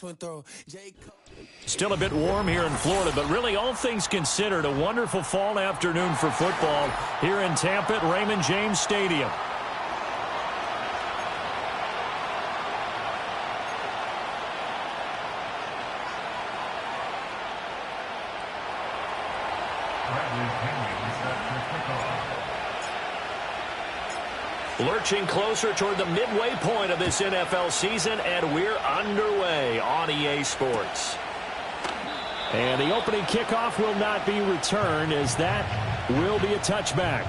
one throw. Still a bit warm here in Florida, but really all things considered, a wonderful fall afternoon for football here in Tampa at Raymond James Stadium. Lurching closer toward the midway point of this NFL season, and we're underway on EA Sports. And the opening kickoff will not be returned, as that will be a touchback.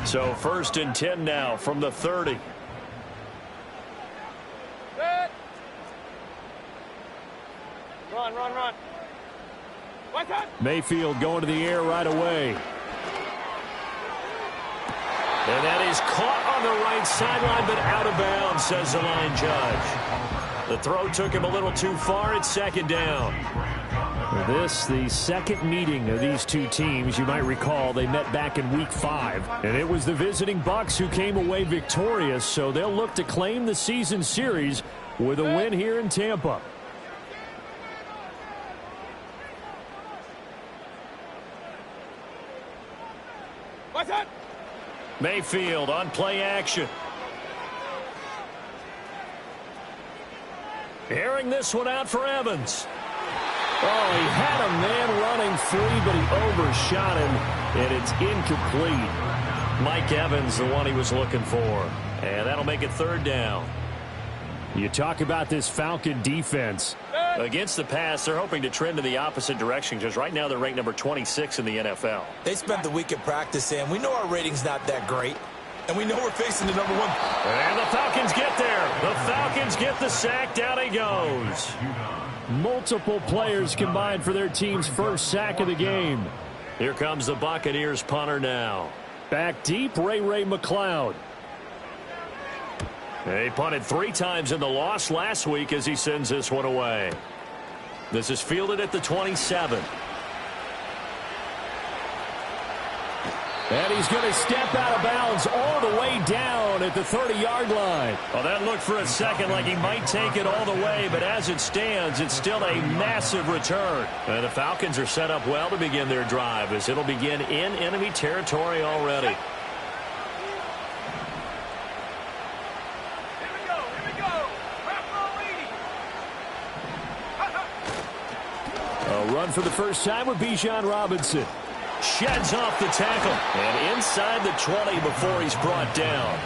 So 1st and 10 now from the 30. Run. Mayfield going to the air right away. And that is caught on the right sideline, but out of bounds, says the line judge. The throw took him a little too far. It's 2nd down. This, the second meeting of these two teams. You might recall they met back in Week 5, and it was the visiting Bucs who came away victorious, so they'll look to claim the season series with a win here in Tampa. Mayfield on play action. Airing this one out for Evans. Oh, he had a man running free, but he overshot him, and it's incomplete. Mike Evans, the one he was looking for. And that'll make it 3rd down. You talk about this Falcon defense. Against the pass, they're hoping to trend in the opposite direction, because right now they're ranked number 26 in the NFL. They spent the week at practice, Sam. We know our rating's not that great, and we know we're facing the number 1. And the Falcons get there. The Falcons get the sack. Down he goes. Multiple players combined for their team's first sack of the game. Here comes the Buccaneers punter now. Back deep, Ray McCloud. He punted 3 times in the loss last week as he sends this one away. This is fielded at the 27. And he's going to step out of bounds all the way down at the 30-yard line. Well, that looked for a second like he might take it all the way, but as it stands, it's still a massive return. And the Falcons are set up well to begin their drive, as it'll begin in enemy territory already. A run for the first time with Bijan Robinson. Sheds off the tackle. And inside the 20 before he's brought down.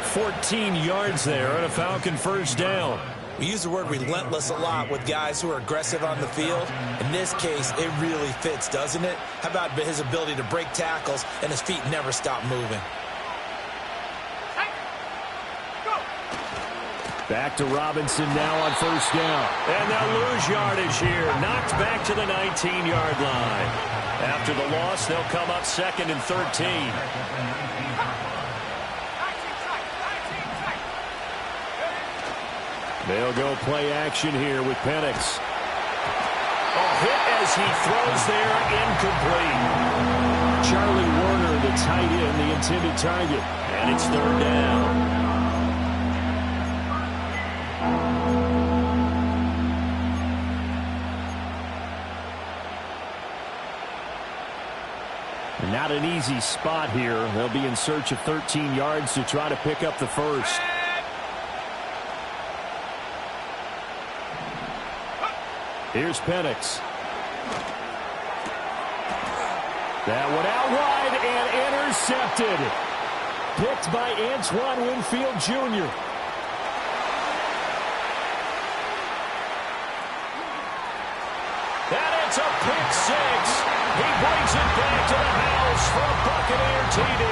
14 yards there on a Falcon first down. We use the word relentless a lot with guys who are aggressive on the field. In this case, it really fits, doesn't it? How about his ability to break tackles and his feet never stop moving? Back to Robinson now on first down. And they'll lose yardage here. Knocked back to the 19-yard line. After the loss, they'll come up 2nd and 13. They'll go play action here with Penix. A hit as he throws there, incomplete. Charlie Warner, the tight end, the intended target. And it's 3rd down. Not an easy spot here. They'll be in search of 13 yards to try to pick up the first. Here's Penix. That one out wide and intercepted. Picked by Antoine Winfield Jr. And it's a pick 6. He brings it back to the house for a Buccaneer TD.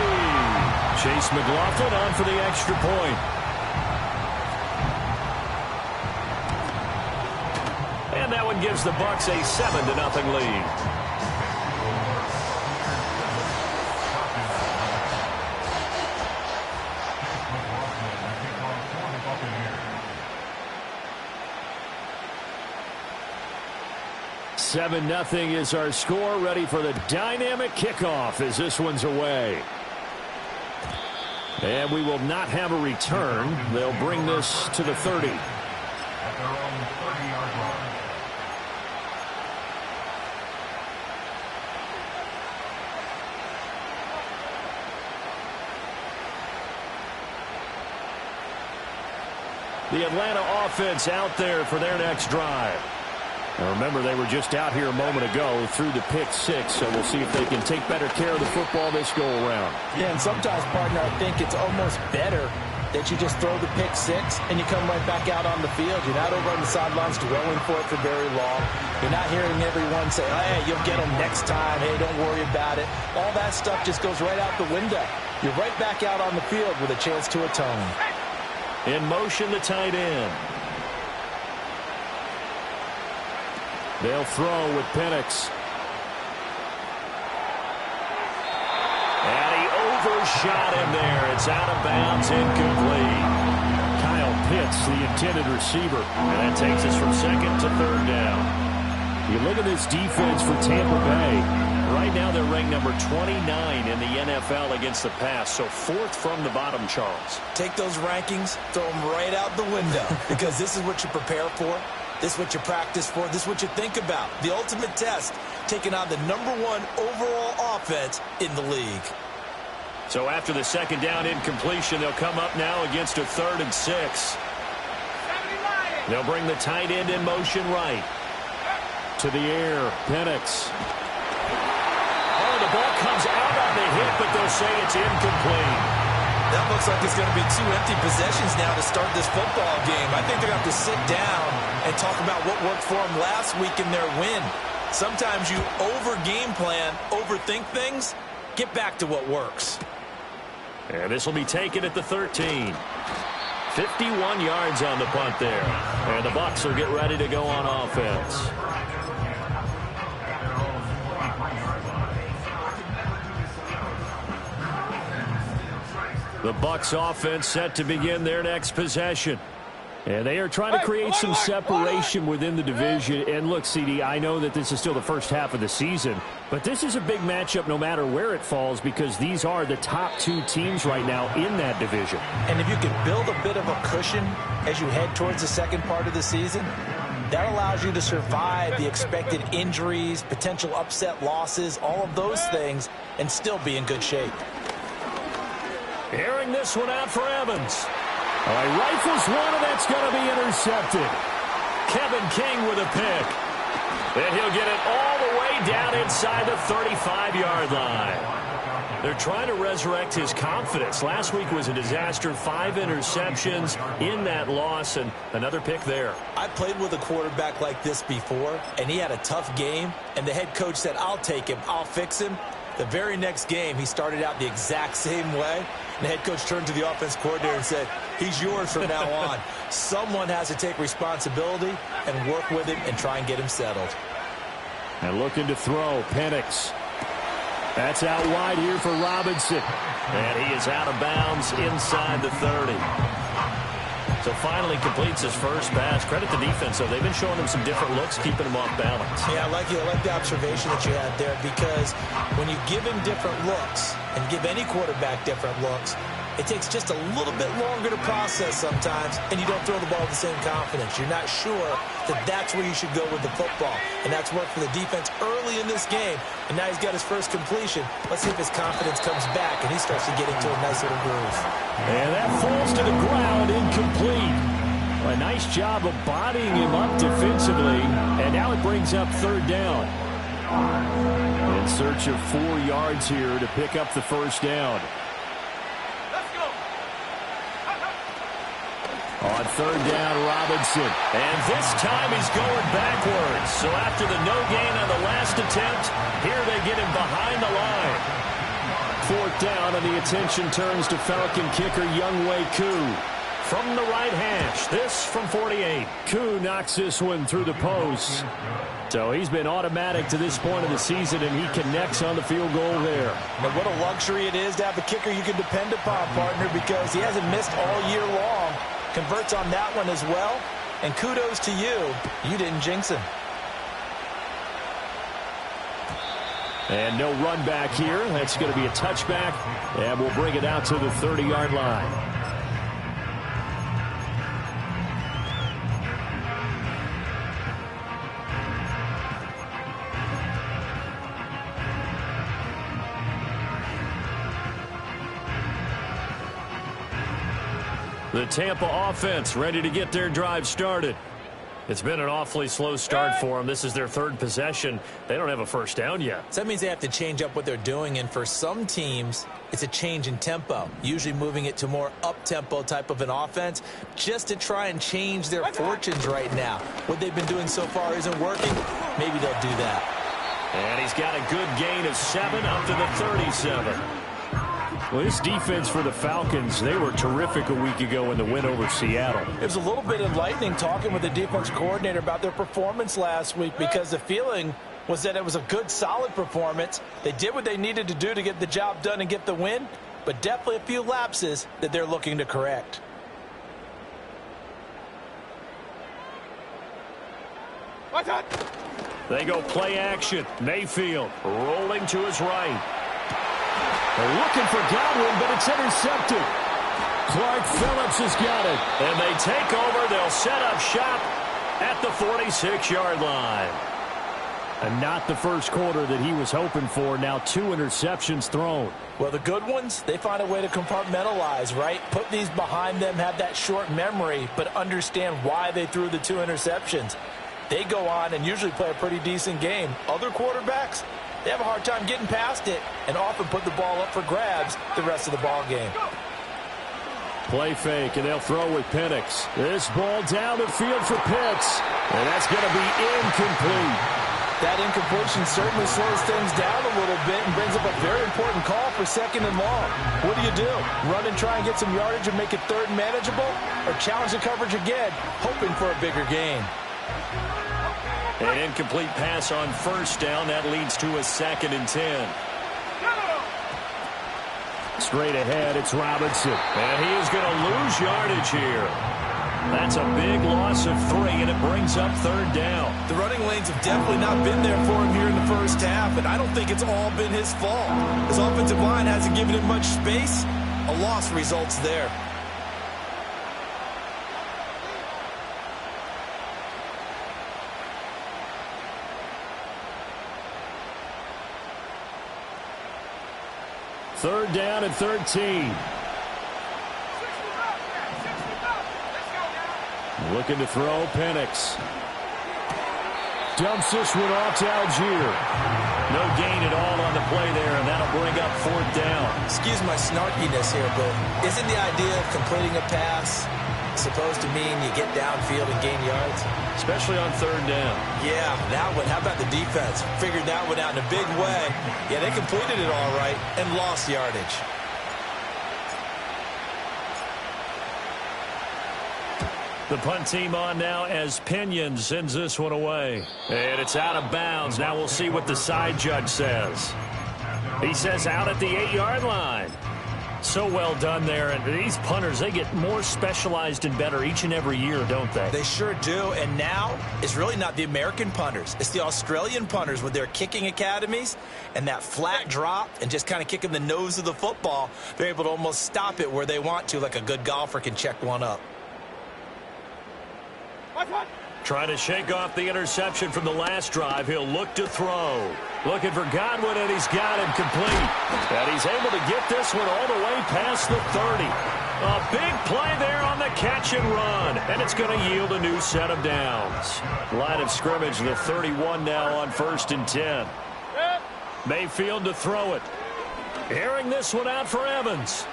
Chase McLaughlin on for the extra point. And that one gives the Bucs a 7-0 lead. 7-0 is our score. Ready for the dynamic kickoff as this one's away. And we will not have a return. They'll bring this to the 30. The Atlanta offense out there for their next drive. Now remember, they were just out here a moment ago through the pick six, so we'll see if they can take better care of the football this go-around. Yeah, and sometimes, partner, I think it's almost better that you just throw the pick six and you come right back out on the field. You're not over on the sidelines dwelling for it for very long. You're not hearing everyone say, oh, hey, you'll get them next time. Hey, don't worry about it. All that stuff just goes right out the window. You're right back out on the field with a chance to atone. In motion, the tight end. They'll throw with Penix. And he overshot him there. It's out of bounds, incomplete. Kyle Pitts, the intended receiver. And that takes us from second to third down. You look at this defense for Tampa Bay. Right now they're ranked number 29 in the NFL against the pass, so fourth from the bottom, Charles. Take those rankings, throw them right out the window, because this is what you prepare for. This is what you practice for. This is what you think about. The ultimate test, taking on the #1 overall offense in the league. So after the second down incompletion, they'll come up now against a 3rd and 6. They'll bring the tight end in motion right. To the air, Penix. Oh, the ball comes out on the hit, but they'll say it's incomplete. That looks like it's going to be 2 empty possessions now to start this football game. I think they're going to have to sit down and talk about what worked for them last week in their win. Sometimes you over-game plan, overthink things, get back to what works. And this will be taken at the 13. 51 yards on the punt there. And the Bucs will get ready to go on offense. The Bucs offense set to begin their next possession. And they are trying to create some separation within the division. And look, CD, I know that this is still the first half of the season, but this is a big matchup no matter where it falls, because these are the top 2 teams right now in that division. And if you can build a bit of a cushion as you head towards the second part of the season, that allows you to survive the expected injuries, potential upset losses, all of those things, and still be in good shape. Airing this one out for Evans. He rifles one, and that's going to be intercepted. Kevin King with a pick. And he'll get it all the way down inside the 35-yard line. They're trying to resurrect his confidence. Last week was a disaster. 5 interceptions in that loss, and another pick there. I played with a quarterback like this before, and he had a tough game, and the head coach said, I'll take him, I'll fix him. The very next game, he started out the exact same way. And the head coach turned to the offense coordinator and said, he's yours from now on. Someone has to take responsibility and work with him and try and get him settled. And looking to throw, Penix. That's out wide here for Robinson. And he is out of bounds inside the 30. So finally completes his first pass. Credit the defense, though. They've been showing him some different looks, keeping him off balance. Yeah, I like the observation that you had there, because when you give him different looks and give any quarterback different looks, it takes just a little bit longer to process sometimes, and you don't throw the ball with the same confidence. You're not sure that that's where you should go with the football, and that's worked for the defense early in this game, and now he's got his first completion. Let's see if his confidence comes back and he starts to get into a nice little groove. And that falls to the ground, incomplete. A nice job of bodying him up defensively, and now it brings up 3rd down. In search of 4 yards here to pick up the first down. On 3rd down, Robinson. And this time he's going backwards. So after the no gain on the last attempt, here they get him behind the line. 4th down, and the attention turns to Falcon kicker Younghoe Koo. From the right hash, this from 48. Koo knocks this one through the post. So he's been automatic to this point of the season, and he connects on the field goal there. Now, what a luxury it is to have a kicker you can depend upon, partner, because he hasn't missed all year long. Converts on that one as well, and kudos to you. You didn't jinx him. And no run back here. That's going to be a touchback, and we'll bring it out to the 30-yard line. The Tampa offense ready to get their drive started. It's been an awfully slow start for them. This is their third possession. They don't have a first down yet. So that means they have to change up what they're doing, and for some teams, it's a change in tempo, usually moving it to more up-tempo type of an offense just to try and change their fortunes right now. What they've been doing so far isn't working. Maybe they'll do that. And he's got a good gain of 7 up to the 37. Well, this defense for the Falcons, they were terrific a week ago in the win over Seattle. It was a little bit enlightening talking with the defense coordinator about their performance last week, because the feeling was that it was a good, solid performance. They did what they needed to do to get the job done and get the win, but definitely a few lapses that they're looking to correct. They go play action. Mayfield rolling to his right. They're looking for Godwin, but it's intercepted. Clark Phillips has got it. And they take over. They'll set up shop at the 46-yard line. And not the first quarter that he was hoping for. Now 2 interceptions thrown. Well, the good ones, they find a way to compartmentalize, right? Put these behind them, have that short memory, but understand why they threw the 2 interceptions. They go on and usually play a pretty decent game. Other quarterbacks, they have a hard time getting past it and often put the ball up for grabs the rest of the ball game. Play fake, and they'll throw with Penix. This ball down the field for Pitts, and that's going to be incomplete. That incompletion certainly slows things down a little bit and brings up a very important call for 2nd and long. What do? Run and try and get some yardage and make it 3rd and manageable, or challenge the coverage again, hoping for a bigger gain? An incomplete pass on 1st down. That leads to a 2nd and 10. Straight ahead, it's Robinson. And he is going to lose yardage here. That's a big loss of 3, and it brings up 3rd down. The running lanes have definitely not been there for him here in the first half, and I don't think it's all been his fault. His offensive line hasn't given him much space. A loss results there. Third down and 13. Looking to throw, Penix. Dumps this one off to Algier. No gain at all on the play there, and that'll bring up 4th down. Excuse my snarkiness here, but isn't the idea of completing a pass supposed to mean you get downfield and gain yards? Especially on 3rd down. Yeah, that one. How about the defense? Figured that one out in a big way. Yeah, they completed it all right and lost yardage. The punt team on now as Pinion sends this one away. And it's out of bounds. Now we'll see what the side judge says. He says out at the 8-yard line. So well done there. And these punters, they get more specialized and better each and every year, don't they? They sure do. And now it's really not the American punters. It's the Australian punters with their kicking academies and that flat drop and just kind of kicking the nose of the football. They're able to almost stop it where they want to, like a good golfer can check one up. Trying to shake off the interception from the last drive. He'll look to throw. Looking for Godwin, and he's got him complete. And he's able to get this one all the way past the 30. A big play there on the catch and run. And it's going to yield a new set of downs. Line of scrimmage, the 31 now on 1st and 10. Mayfield to throw it. Airing this one out for Evans.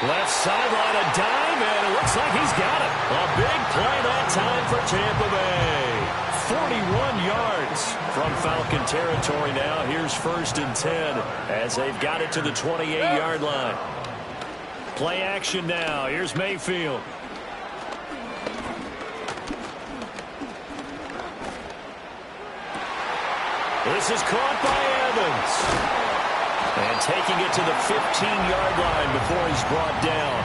Left sideline, a dive, and it looks like he's got it. A big play that time for Tampa Bay. 41 yards from Falcon territory now. Here's 1st and 10 as they've got it to the 28-yard line. Play action now. Here's Mayfield. This is caught by Evans. And taking it to the 15-yard line before he's brought down.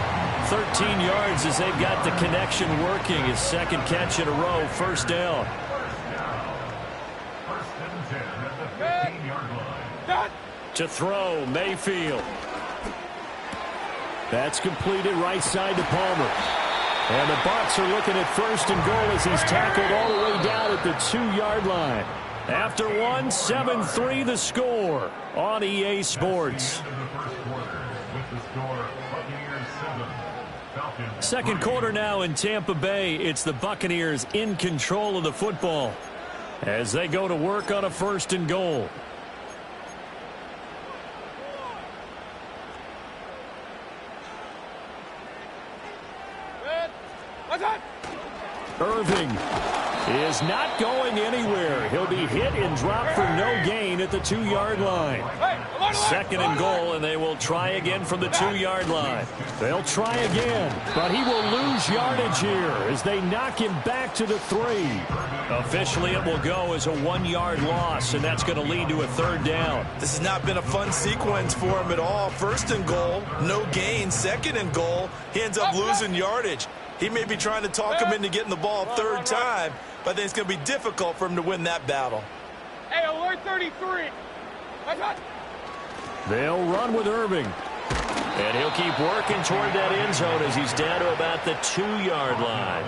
13 yards as they've got the connection working. His 2nd catch in a row, 1st down. To throw, Mayfield. That's completed right side to Palmer. And the Bucs are looking at 1st and goal as he's tackled all the way down at the 2-yard line. After one, 7-3 the score on EA Sports. Second quarter now in Tampa Bay. It's the Buccaneers in control of the football as they go to work on a 1st and goal. Irving is not going anywhere. He'll be hit and dropped for no gain at the 2-yard line. 2nd and goal, and they will try again from the 2-yard line. They'll try again, but he will lose yardage here as they knock him back to the 3. Officially, it will go as a 1-yard loss, and that's going to lead to a 3rd down. This has not been a fun sequence for him at all. 1st and goal, no gain. 2nd and goal, he ends up losing yardage. He may be trying to talk him into getting the ball 3rd time, but I think it's going to be difficult for him to win that battle. Hey, alert 33. They'll run with Irving. And he'll keep working toward that end zone as he's down to about the 2-yard line.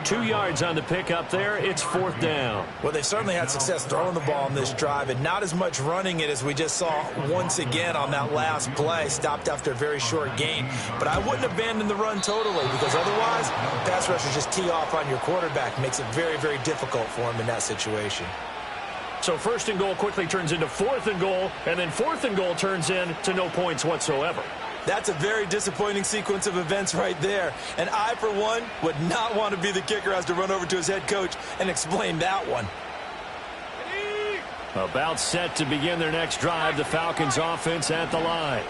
2 yards on the pickup there. It's 4th down. Well, they've certainly had success throwing the ball on this drive and not as much running it as we just saw once again on that last play. Stopped after a very short gain. But I wouldn't abandon the run totally because otherwise, pass rushers just tee off on your quarterback. Makes it very, very difficult for him in that situation. So 1st and goal quickly turns into 4th and goal, and then 4th and goal turns into no points whatsoever. That's a very disappointing sequence of events right there. And I, for one, would not want to be the kicker who has to run over to his head coach and explain that one. About set to begin their next drive, the Falcons offense at the line.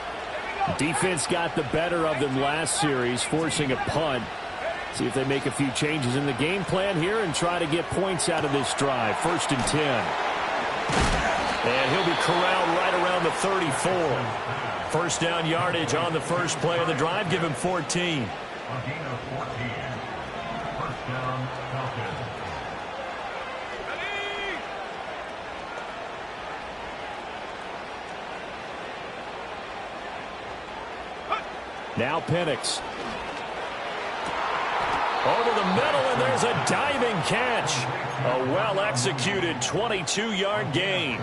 Defense got the better of them last series, forcing a punt. See if they make a few changes in the game plan here and try to get points out of this drive. 1st and 10. And he'll be corralled right around the 34. 1st down yardage on the first play of the drive. Give him 14. Now Penix. Over the middle, and there's a diving catch. A well-executed 22-yard gain.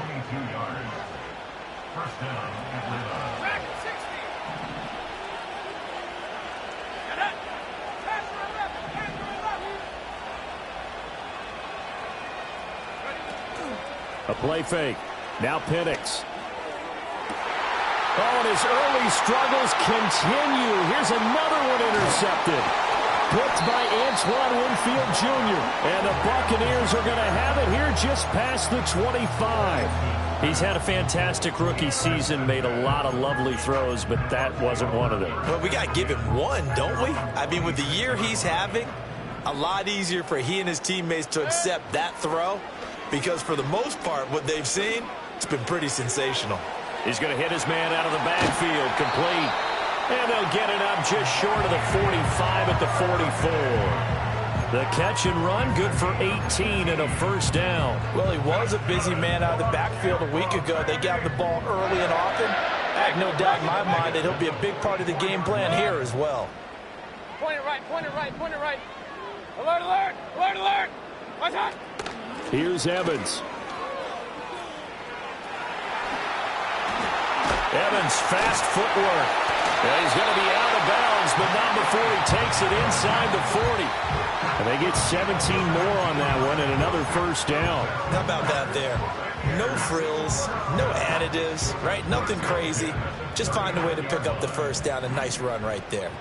A play fake. Now Penix. Oh, and his early struggles continue. Here's another one intercepted. Picked by Antoine Winfield Jr. And the Buccaneers are going to have it here just past the 25. He's had a fantastic rookie season, made a lot of lovely throws, but that wasn't one of them. Well, we got to give him one, don't we? I mean, with the year he's having, a lot easier for he and his teammates to accept that throw because for the most part, what they've seen, it's been pretty sensational. He's going to hit his man out of the backfield, complete. And they'll get it up just short of the 45 at the 44. The catch and run, good for 18 and a 1st down. Well, he was a busy man out of the backfield a week ago. They got the ball early and often. I have no doubt in my mind that he'll be a big part of the game plan here as well. Point it right, point it right, point it right. Alert, alert, alert, alert. Watch out. Here's Evans. Evans, fast footwork. Yeah, he's going to be out of bounds, but not before he takes it inside the 40. And they get 17 more on that one and another 1st down. How about that there? No frills, no additives, right? Nothing crazy. Just find a way to pick up the 1st down. A nice run right there.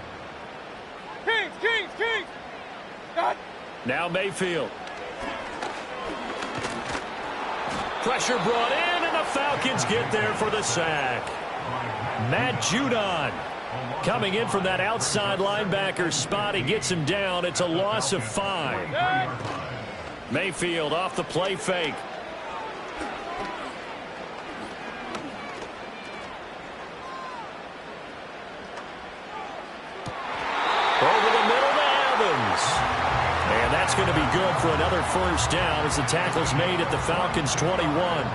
Kings, Kings, Kings. God. Now Mayfield. Pressure brought in, and the Falcons get there for the sack. Matt Judon coming in from that outside linebacker spot. He gets him down. It's a loss of 5. Mayfield off the play fake. Over the middle to Evans. And that's going to be good for another 1st down as the tackle's made at the Falcons' 21.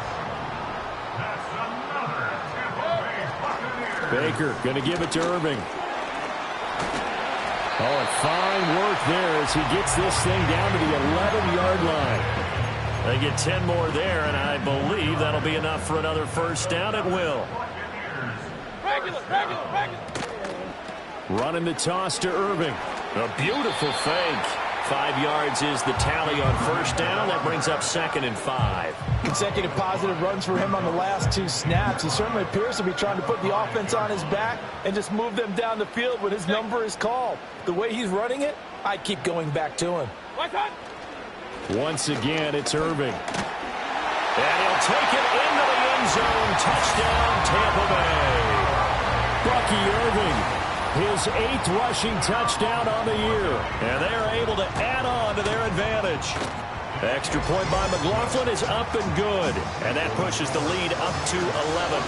Baker going to give it to Irving. Oh, and fine work there as he gets this thing down to the 11-yard line. They get 10 more there, and I believe that'll be enough for another first down at will. Regular. Running the toss to Irving. A beautiful fake. 5 yards is the tally on first down. That brings up 2nd and 5. Consecutive positive runs for him on the last 2 snaps. He certainly appears to be trying to put the offense on his back and just move them down the field when his number is called. The way he's running it, I keep going back to him. Once again, it's Irving. And he'll take it into the end zone. Touchdown, Tampa Bay. Bucky Irving. His 8th rushing touchdown on the year. And they're able to add on to their advantage. Extra point by McLaughlin is up and good. And that pushes the lead up to 11.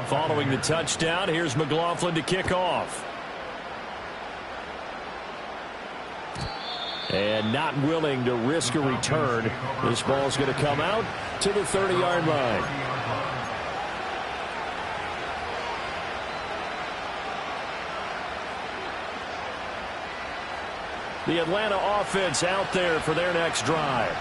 Following the touchdown, here's McLaughlin to kick off. And not willing to risk a return. This ball's going to come out to the 30-yard line. The Atlanta offense out there for their next drive.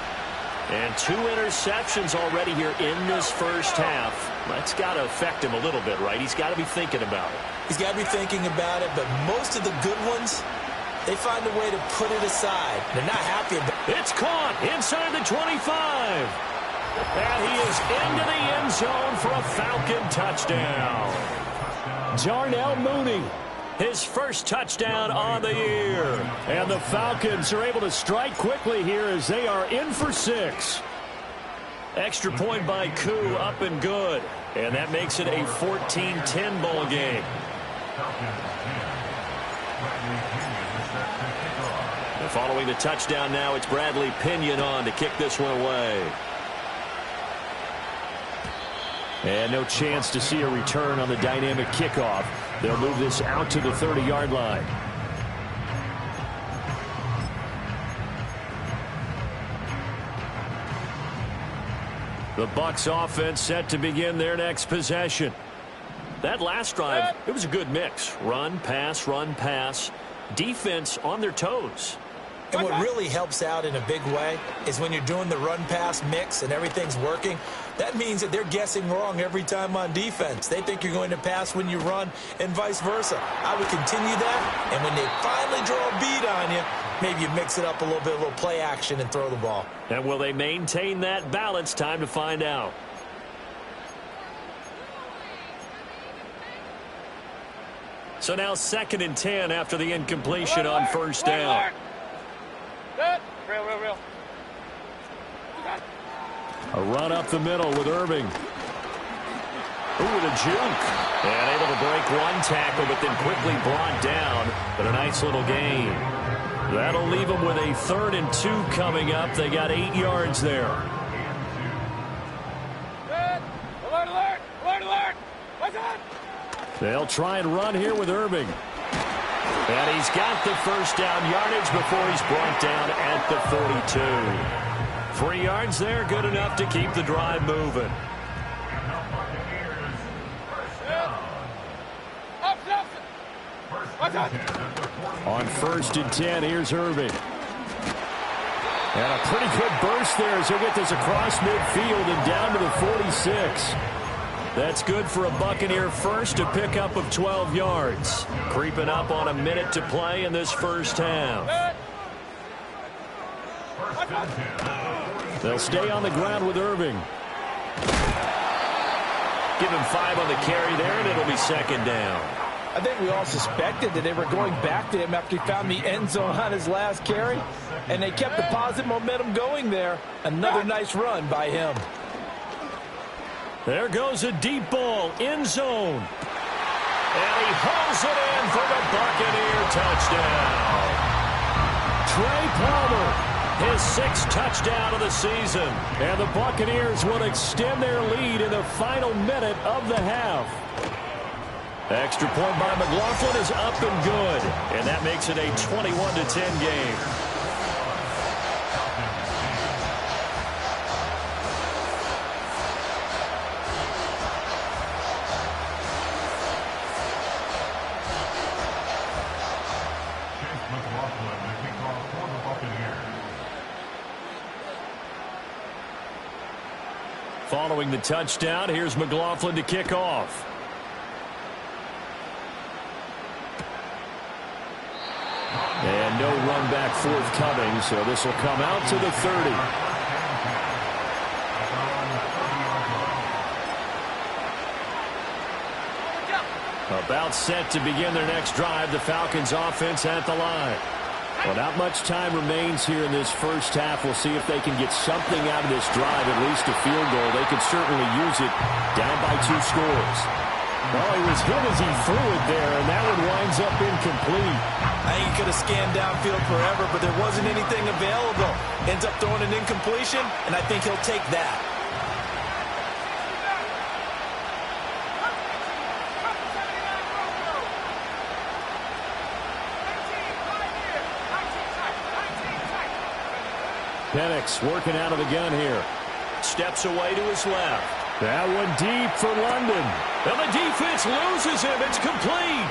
And 2 interceptions already here in this first half. That's got to affect him a little bit, right? He's got to be thinking about it. He's got to be thinking about it, but most of the good ones, they find a way to put it aside. They're not happy about it. It's caught inside the 25. And he is into the end zone for a Falcon touchdown. Darnell Mooney, his first touchdown on the year. And the Falcons are able to strike quickly here as they are in for 6. Extra point by Koo, up and good. And that makes it a 14-10 ball game. And following the touchdown now, it's Bradley Pinion on to kick this one away. And no chance to see a return on the dynamic kickoff. They'll move this out to the 30-yard line. The Bucs offense set to begin their next possession. That last drive, it was a good mix. Run, pass. Defense on their toes. And what really helps out in a big way is when you're doing the run-pass mix and everything's working, that means that they're guessing wrong every time on defense. They think you're going to pass when you run and vice versa. I would continue that, and when they finally draw a beat on you, maybe you mix it up a little bit, a little play action and throw the ball. And will they maintain that balance? Time to find out. So now 2nd and 10 after the incompletion on first down. Real. A run up the middle with Irving. Ooh, the juke. And able to break one tackle, but then quickly brought down. But a nice little gain. That'll leave them with a 3rd and 2 coming up. They got 8 yards there. Alert! What's up? They'll try and run here with Irving. And he's got the first down yardage before he's brought down at the 42. 3 yards there, good enough to keep the drive moving. On 1st and 10, here's Irving. And a pretty good burst there as he'll get this across midfield and down to the 46. That's good for a Buccaneer first, a pickup of 12 yards. Creeping up on a minute to play in this first half. They'll stay on the ground with Irving. Give him 5 on the carry there, and it'll be 2nd down. I think we all suspected that they were going back to him after he found the end zone on his last carry, and they kept the positive momentum going there. Another nice run by him. There goes a deep ball, end zone. And he hauls it in for the Buccaneer touchdown. Trey Palmer, his 6th touchdown of the season. And the Buccaneers will extend their lead in the final minute of the half. Extra point by McLaughlin is up and good. And that makes it a 21-10 game. Following the touchdown, here's McLaughlin to kick off. And no run back forthcoming, so this will come out to the 30. About set to begin their next drive, the Falcons offense at the line. Well, not much time remains here in this first half. We'll see if they can get something out of this drive, at least a field goal. They could certainly use it down by 2 scores. Well, he was hit as he threw it there, and that one winds up incomplete. I think he could have scanned downfield forever, but there wasn't anything available. Ends up throwing an incompletion, and I think he'll take that. Penix working out of the gun here. Steps away to his left. That one deep for London. And the defense loses him. It's complete.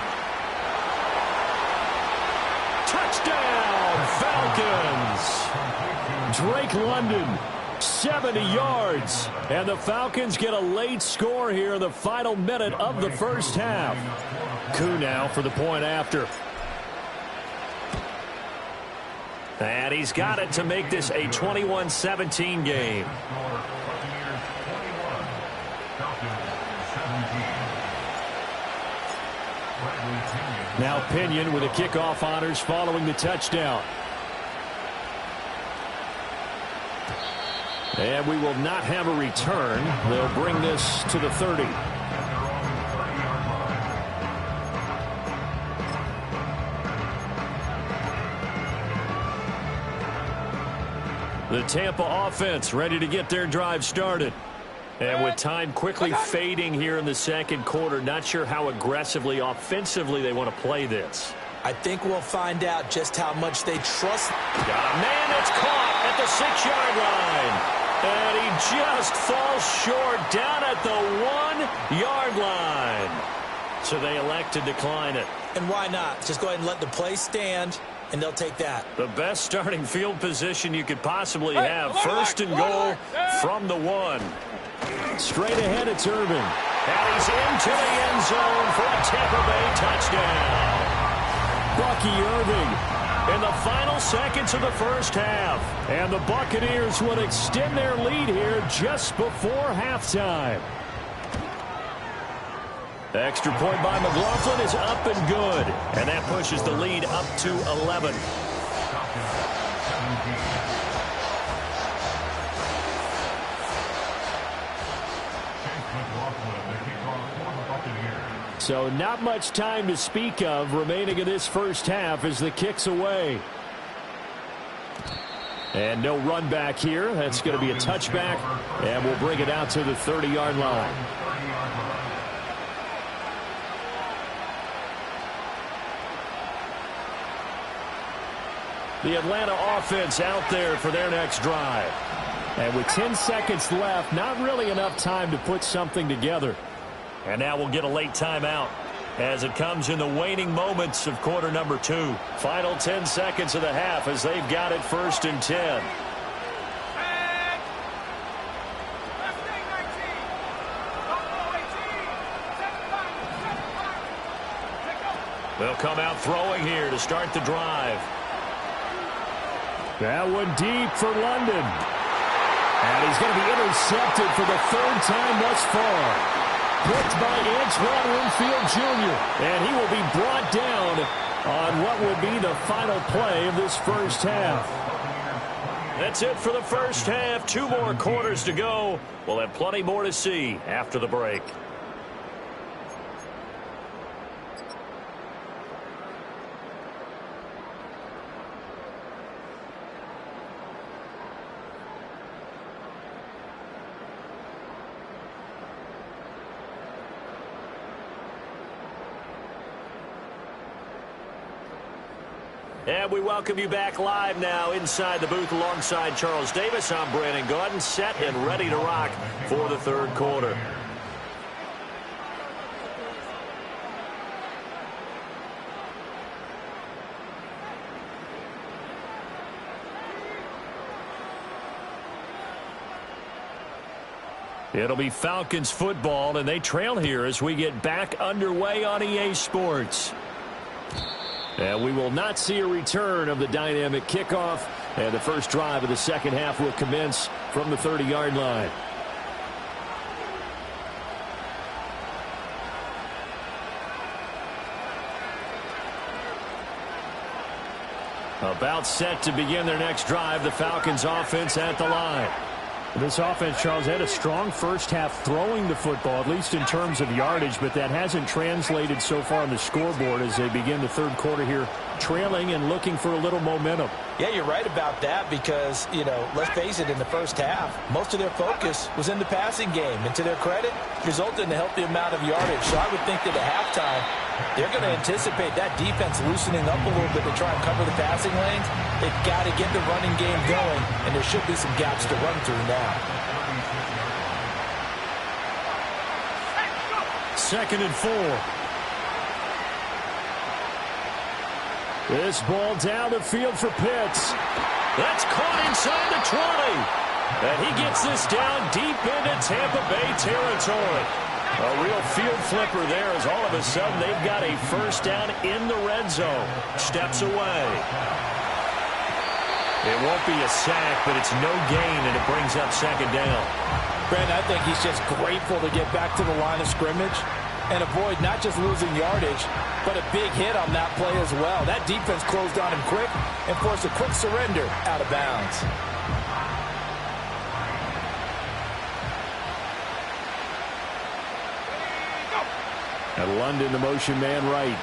Touchdown, Falcons. Drake London, 70 yards. And the Falcons get a late score here in the final minute of the first half. Koo now for the point after. And he's got it to make this a 21-17 game. Now Pinion with the kickoff honors following the touchdown. And we will not have a return. They'll bring this to the 30. The Tampa offense ready to get their drive started. And with time quickly fading here in the second quarter, not sure how aggressively, offensively they want to play this. I think we'll find out just how much they trust. Got a man that's caught at the 6-yard line. And he just falls short down at the 1-yard line. So they elect to decline it. And why not? Just go ahead and let the play stand, and they'll take that. The best starting field position you could possibly have. First and goal from the 1. Straight ahead, it's Irving. And he's into the end zone for a Tampa Bay touchdown. Bucky Irving In the final seconds of the first half. And the Buccaneers will extend their lead here just before halftime. Extra point by McLaughlin is up and good. And that pushes the lead up to 11. So not much time to speak of remaining in this first half as the kick's away. And no run back here. That's going to be a touchback. And we'll bring it out to the 30-yard line. The Atlanta offense out there for their next drive. And with 10 seconds left, not really enough time to put something together. And now we'll get a late timeout as it comes in the waning moments of quarter number 2. Final 10 seconds of the half as they've got it 1st and 10. They'll come out throwing here to start the drive. That one deep for London. And he's going to be intercepted for the 3rd time thus far. Picked by Antoine Winfield Jr. And he will be brought down on what will be the final play of this first half. That's it for the first half. 2 more quarters to go. We'll have plenty more to see after the break. And we welcome you back live now inside the booth alongside Charles Davis. I'm Brandon Gaudin, set and ready to rock for the 3rd quarter. It'll be Falcons football, and they trail here as we get back underway on EA Sports. And we will not see a return of the dynamic kickoff, and the first drive of the second half will commence from the 30-yard line. About set to begin their next drive, the Falcons offense at the line. This offense, Charles, had a strong first half throwing the football, at least in terms of yardage, but that hasn't translated so far on the scoreboard as they begin the third quarter here, trailing and looking for a little momentum. Yeah, you're right about that because, let's face it, in the first half, most of their focus was in the passing game. And to their credit, resulted in a healthy amount of yardage. So I would think that at halftime, they're going to anticipate that defense loosening up a little bit to try and cover the passing lanes. They've got to get the running game going, and there should be some gaps to run through now. Second and 4. This ball down the field for Pitts. That's caught inside the 20. And he gets this down deep into Tampa Bay territory. A real field flipper there as all of a sudden they've got a first down in the red zone. Steps away. It won't be a sack, but it's no gain, and it brings up second down. Brandon, I think he's just grateful to get back to the line of scrimmage and avoid not just losing yardage, but a big hit on that play as well. That defense closed on him quick and forced a quick surrender out of bounds. At London, the motion man right.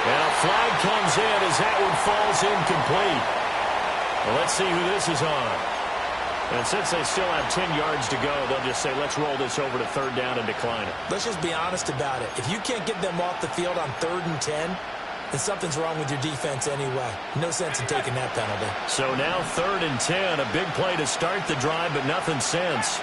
And a flag comes in as that one falls incomplete. Well, let's see who this is on. And since they still have 10 yards to go, they'll just say, let's roll this over to third down and decline it. Let's just be honest about it. If you can't get them off the field on 3rd and 10, then something's wrong with your defense anyway. No sense in taking that penalty. So now 3rd and 10, a big play to start the drive, but nothing since.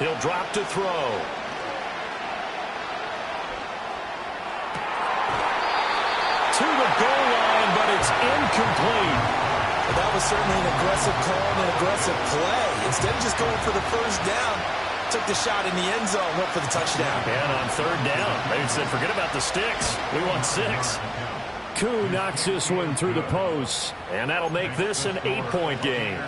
He'll drop to throw. To the goal line, but it's incomplete. Well, that was certainly an aggressive call and an aggressive play. Instead of just going for the first down, took the shot in the end zone, went for the touchdown. And on third down, they said, forget about the sticks. We want 6. Koo knocks this one through the post. And that'll make this an 8-point game.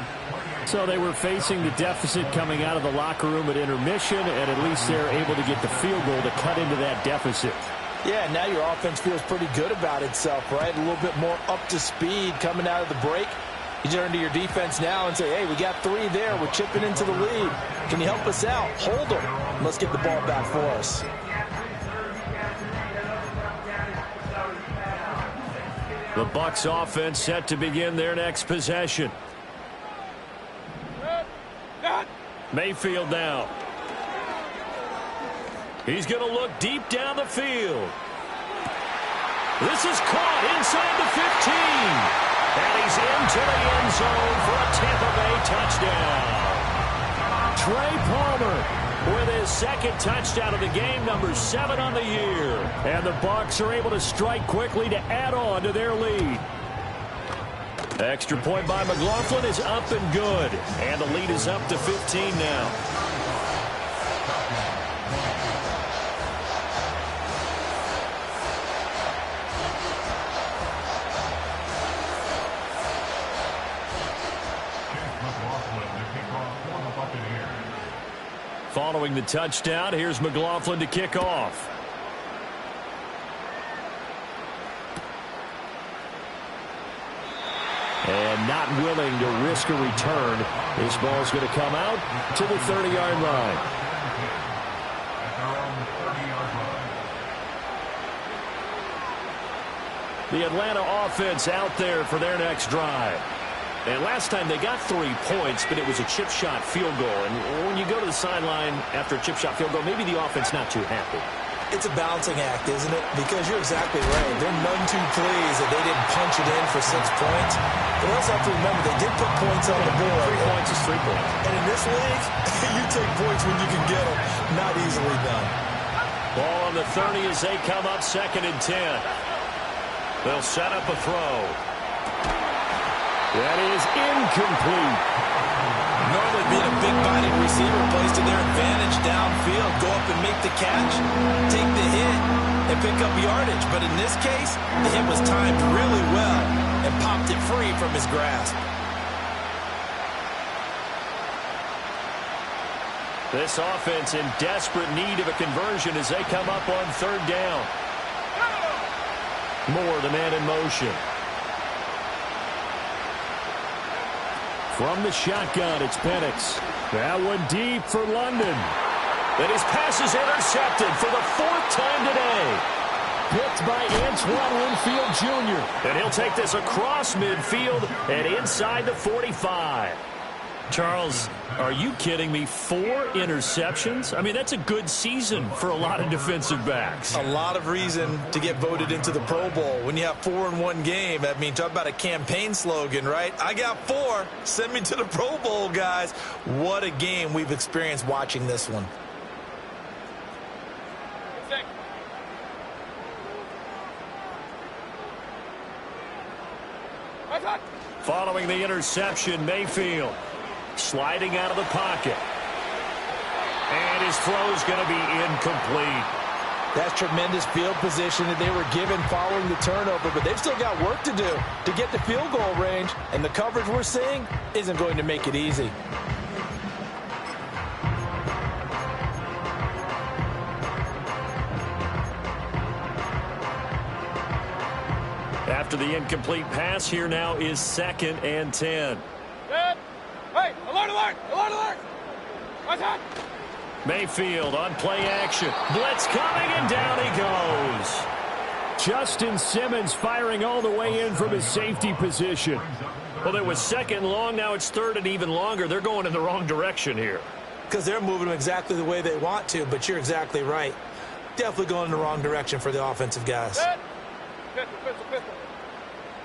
So they were facing the deficit coming out of the locker room at intermission, and at least they're able to get the field goal to cut into that deficit. Yeah, now your offense feels pretty good about itself, right? A little bit more up to speed coming out of the break. You turn to your defense now and say, hey, we got 3 there. We're chipping into the lead. Can you help us out? Hold them. Let's get the ball back for us. The Bucs offense set to begin their next possession. Mayfield now. He's going to look deep down the field. This is caught inside the 15. And he's into the end zone for a Tampa Bay touchdown. Trey Palmer with his second touchdown of the game, number 7 on the year. And the Bucs are able to strike quickly to add on to their lead. Extra point by McLaughlin is up and good. And the lead is up to 15 now. Following the touchdown, here's McLaughlin to kick off. And not willing to risk a return. This ball's going to come out to the 30-yard line. The Atlanta offense out there for their next drive. And last time they got 3 points, but it was a chip shot field goal. And when you go to the sideline after a chip shot field goal, maybe the offense not too happy. It's a balancing act, isn't it? Because you're exactly right. They're none too pleased that they didn't punch it in for 6 points. But also have to remember, they did put points on the board. 3 points is 3 points. And in this league, you take points when you can get them. Not easily done. Ball on the 30 as they come up 2nd and 10. They'll set up a throw. That is incomplete. Normally being a big-bodied receiver plays to their advantage downfield. Go up and make the catch, take the hit, and pick up yardage. But in this case, the hit was timed really well and popped it free from his grasp. This offense in desperate need of a conversion as they come up on 3rd down. Moore, the man in motion. From the shotgun, it's Penix. That one deep for London. Then his pass is intercepted for the 4th time today. Picked by Antoine Winfield Jr. And he'll take this across midfield and inside the 45. Charles, are you kidding me? 4 interceptions? I mean, that's a good season for a lot of defensive backs. A lot of reason to get voted into the Pro Bowl. When you have 4 in one game, I mean, talk about a campaign slogan, right? I got 4. Send me to the Pro Bowl, guys. What a game we've experienced watching this one. Following the interception, Mayfield sliding out of the pocket. And his throw's going to be incomplete. That's tremendous field position that they were given following the turnover, but they've still got work to do to get the field goal range, and the coverage we're seeing isn't going to make it easy. After the incomplete pass, here now is 2nd and 10. Good. Hey, alert, alert, alert, alert. What's that? Mayfield on play action. Blitz coming, and down he goes. Justin Simmons firing all the way in from his safety position. Well, it was 2nd and long. Now it's 3rd and even longer. They're going in the wrong direction here. Because they're moving them exactly the way they want to, but you're exactly right. Definitely going in the wrong direction for the offensive guys. Pistol, pistol, pistol.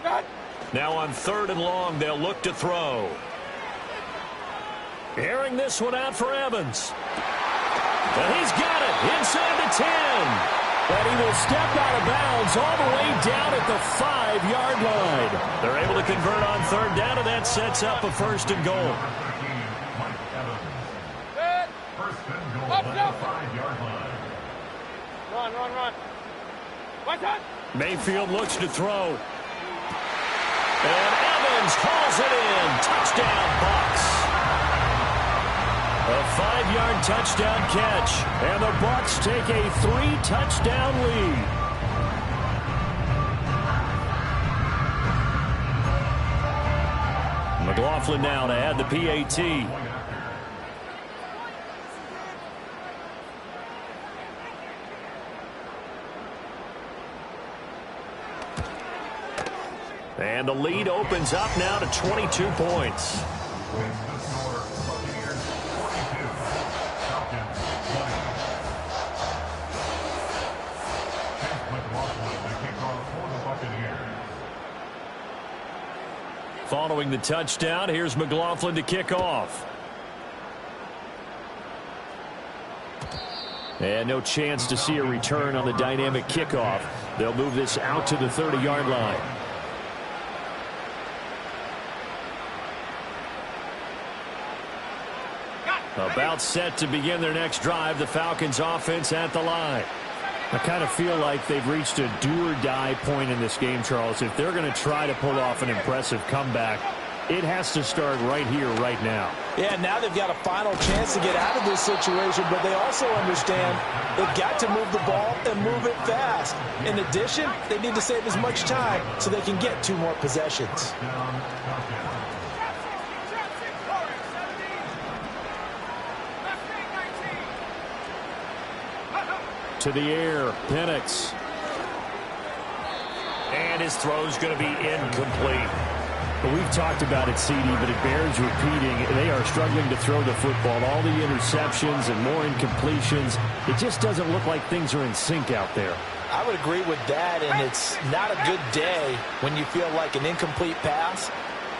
Good. Now on 3rd and long, they'll look to throw. Airing this one out for Evans. And he's got it inside the 10. But he will step out of bounds all the way down at the 5-yard line. They're able to convert on 3rd down, and that sets up a 1st and goal. Good. Up, up. Run, run, run. What's that? Mayfield looks to throw. And Evans hauls it in. Touchdown, Bucs. A 5-yard touchdown catch. And the Bucs take a 3-touchdown lead. McLaughlin now to add the PAT. And the lead opens up now to 22 points. Following the touchdown, here's McLaughlin to kick off. And no chance to see a return on the dynamic kickoff. They'll move this out to the 30-yard line. About set to begin their next drive, the Falcons offense at the line. I kind of feel like they've reached a do-or-die point in this game, Charles. If they're going to try to pull off an impressive comeback, it has to start right here, right now. Yeah, now they've got a final chance to get out of this situation, but they also understand they've got to move the ball and move it fast. In addition, they need to save as much time so they can get 2 more possessions. To the air, Penix. And his throw's going to be incomplete. Well, we've talked about it, CD, but it bears repeating. They are struggling to throw the football. All the interceptions and more incompletions. It just doesn't look like things are in sync out there. I would agree with that, and it's not a good day when you feel like an incomplete pass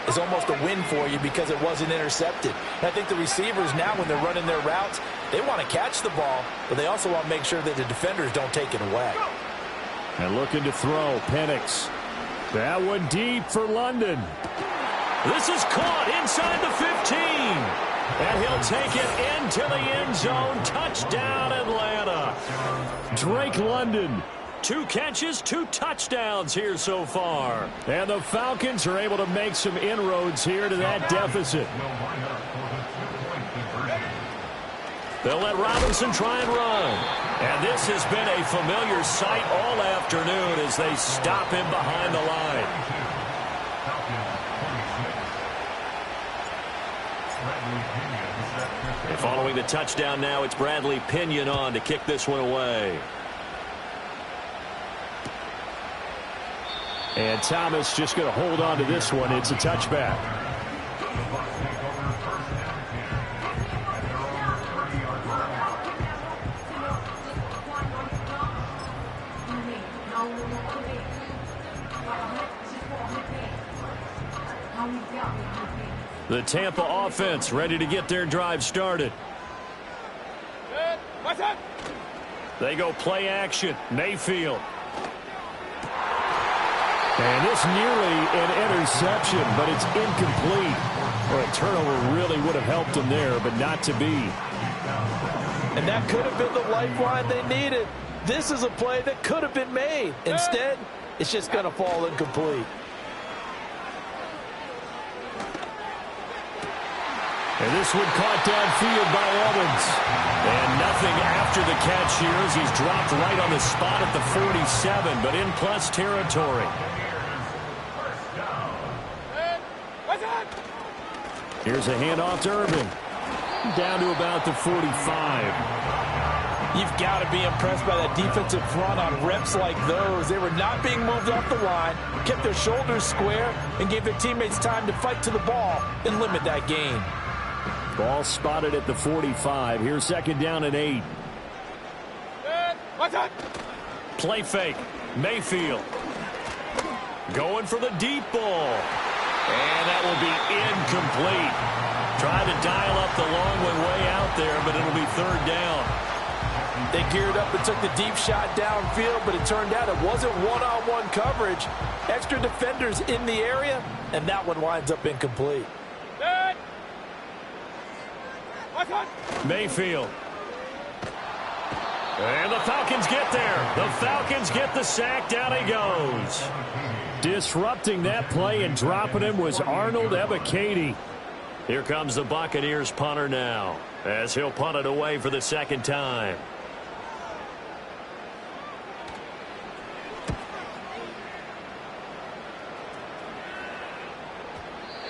is almost a win for you because it wasn't intercepted. And I think the receivers now, when they're running their routes, they want to catch the ball, but they also want to make sure that the defenders don't take it away. And looking to throw, Penix. That one deep for London. This is caught inside the 15. And he'll take it into the end zone. Touchdown, Atlanta. Drake London. 2 catches, 2 touchdowns here so far. And the Falcons are able to make some inroads here to that deficit. They'll let Robinson try and run. And this has been a familiar sight all afternoon as they stop him behind the line. And following the touchdown now, it's Bradley Pinion on to kick this one away. And Thomas just going to hold on to this one. It's a touchback. The Tampa offense ready to get their drive started. They go play action. Mayfield. And this nearly an interception, but it's incomplete. Or a turnover really would have helped them there, but not to be. And that could have been the lifeline they needed. This is a play that could have been made. Instead, it's just going to fall incomplete. And this one caught downfield by Evans. And nothing after the catch here as he's dropped right on the spot at the 47, but in plus territory. Here's a handoff to Irvin. Down to about the 45. You've got to be impressed by that defensive front on reps like those. They were not being moved off the line, kept their shoulders square, and gave their teammates time to fight to the ball and limit that gain. Ball spotted at the 45. Here's second down and 8. Play fake. Mayfield. Going for the deep ball. And that will be incomplete. Trying to dial up the long one way out there, but it'll be third down. They geared up and took the deep shot downfield, but it turned out it wasn't one-on-one coverage. Extra defenders in the area, and that one winds up incomplete. Mayfield. And the Falcons get there. The Falcons get the sack. Down he goes. Disrupting that play and dropping him was Arnold Ebiketie. Here comes the Buccaneers punter now, as he'll punt it away for the second time.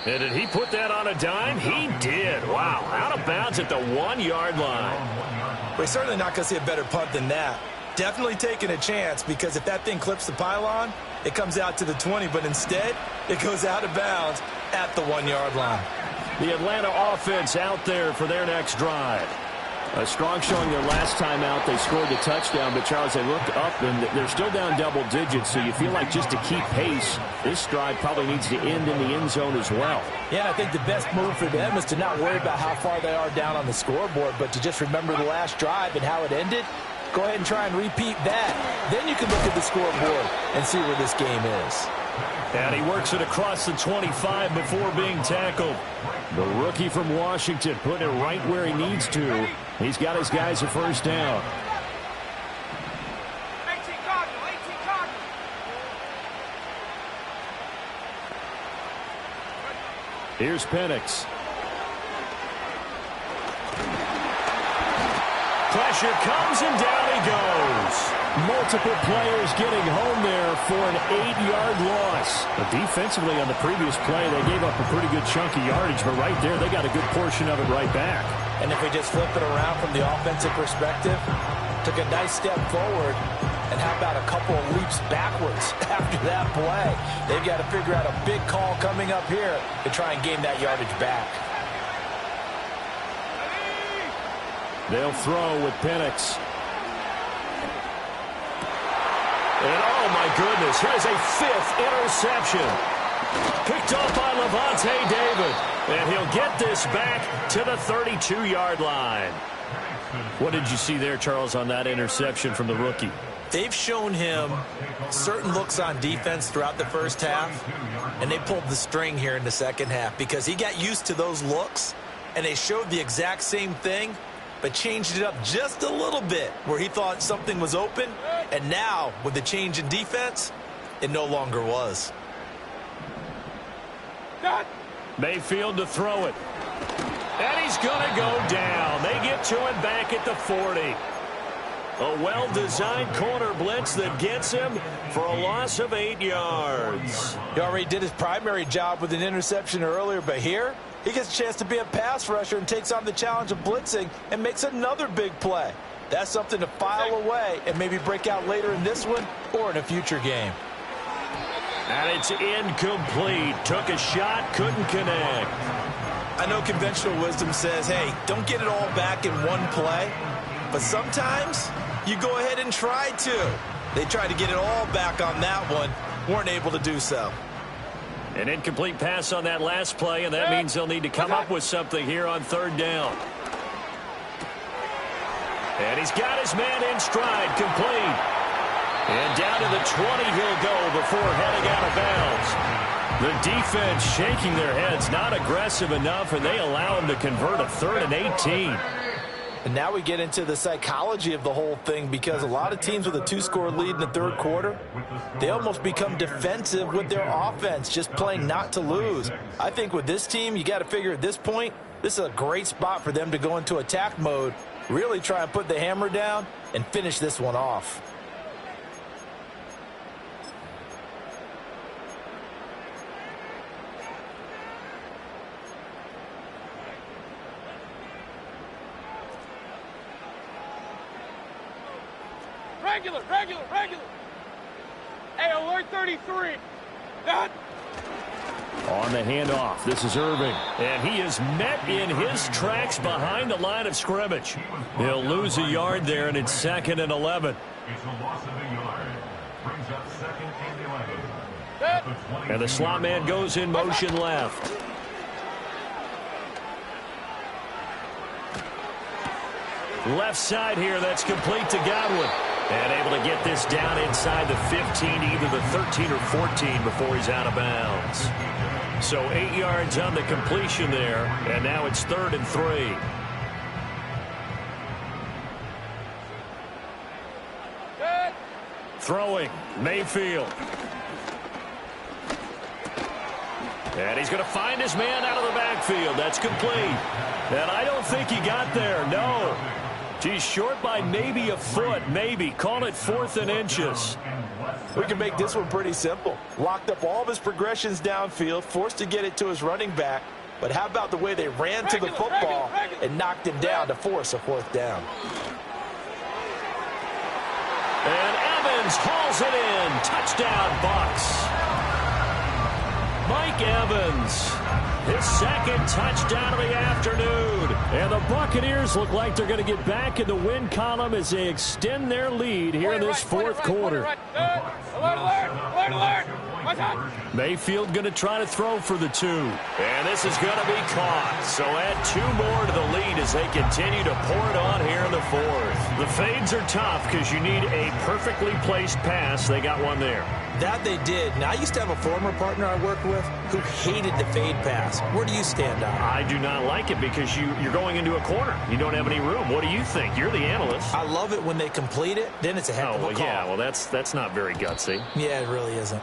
And did he put that on a dime? He did. Wow. Out of bounds at the 1-yard line. We're certainly not going to see a better punt than that. Definitely taking a chance, because if that thing clips the pylon, it comes out to the 20, but instead it goes out of bounds at the 1-yard line. The Atlanta offense out there for their next drive. A strong showing their last time out. They scored the touchdown, but Charles, they looked up and they're still down double digits, so you feel like just to keep pace, this drive probably needs to end in the end zone as well. Yeah, and I think the best move for them is to not worry about how far they are down on the scoreboard, but to just remember the last drive and how it ended. Go ahead and try and repeat that. Then you can look at the scoreboard and see where this game is. And he works it across the 25 before being tackled. The rookie from Washington putting it right where he needs to. He's got his guys a first down. Here's Penix. Pressure comes and down he goes. Multiple players getting home there for an 8-yard loss. But defensively on the previous play, they gave up a pretty good chunk of yardage, but right there they got a good portion of it right back. And if we just flip it around from the offensive perspective, took a nice step forward, And how about a couple of leaps backwards after that play? They've got to figure out a big call coming up here to try and gain that yardage back. They'll throw with Penix. And oh my goodness, here's a 5th interception. Picked off by Lavonte David. And he'll get this back to the 32-yard line. What did you see there, Charles, on that interception from the rookie? They've shown him certain looks on defense throughout the first half, and they pulled the string here in the second half because he got used to those looks, and they showed the exact same thing, but changed it up just a little bit where he thought something was open, and now, with the change in defense, it no longer was. Mayfield to throw it. And he's going to go down. They get to him back at the 40. A well-designed corner blitz that gets him for a loss of 8 yards. He already did his primary job with an interception earlier, but here he gets a chance to be a pass rusher and takes on the challenge of blitzing and makes another big play. That's something to file away and maybe break out later in this one or in a future game. And it's incomplete. Took a shot, couldn't connect. I know conventional wisdom says, hey, don't get it all back in one play. But sometimes you go ahead and try to. They tried to get it all back on that one. Weren't able to do so. An incomplete pass on that last play, and that means they'll need to come up with something here on 3rd down. And he's got his man in stride, complete. And down to the 20 he'll go before heading out of bounds. The defense shaking their heads, not aggressive enough, and they allow him to convert a 3rd and 18. And now we get into the psychology of the whole thing because a lot of teams with a 2-score lead in the 3rd quarter, they almost become defensive with their offense, just playing not to lose. I think with this team, you got to figure at this point, this is a great spot for them to go into attack mode, really try and put the hammer down and finish this one off. Regular. Hey, alert 33. On the handoff, this is Irving. And he is met in his tracks behind the line of scrimmage. He'll lose a yard there, and it's 2nd and 11. It's a loss of a yard. Brings up 2nd and 11. And the slot man goes in motion left. Left side here, that's complete to Godwin. And able to get this down inside the 15, either the 13 or 14 before he's out of bounds. So 8 yards on the completion there, and now it's 3rd and 3. Throwing, Mayfield. And he's going to find his man out of the backfield. That's complete. And I don't think he got there, no. He's short by maybe a foot, maybe. Call it 4th and inches. We can make this one pretty simple. Locked up all of his progressions downfield, forced to get it to his running back. But how about the way they ran to the football and knocked him down to force a 4th down? And Evans hauls it in. Touchdown, Bucs. Mike Evans, his 2nd touchdown of the afternoon. And the Buccaneers look like they're going to get back in the win column as they extend their lead here in this 4th quarter. Alert. Mayfield going to try to throw for the 2. And this is going to be caught. So add 2 more to the lead as they continue to pour it on here in the 4th. The fades are tough because you need a perfectly placed pass. They got one there. That they did. Now, I used to have a former partner I worked with who hated the fade pass. Where do you stand on it? I do not like it because you're going into a corner. You don't have any room. What do you think? You're the analyst. I love it when they complete it. Then it's a heck of a call. Yeah, well, that's not very gutsy. Yeah, it really isn't.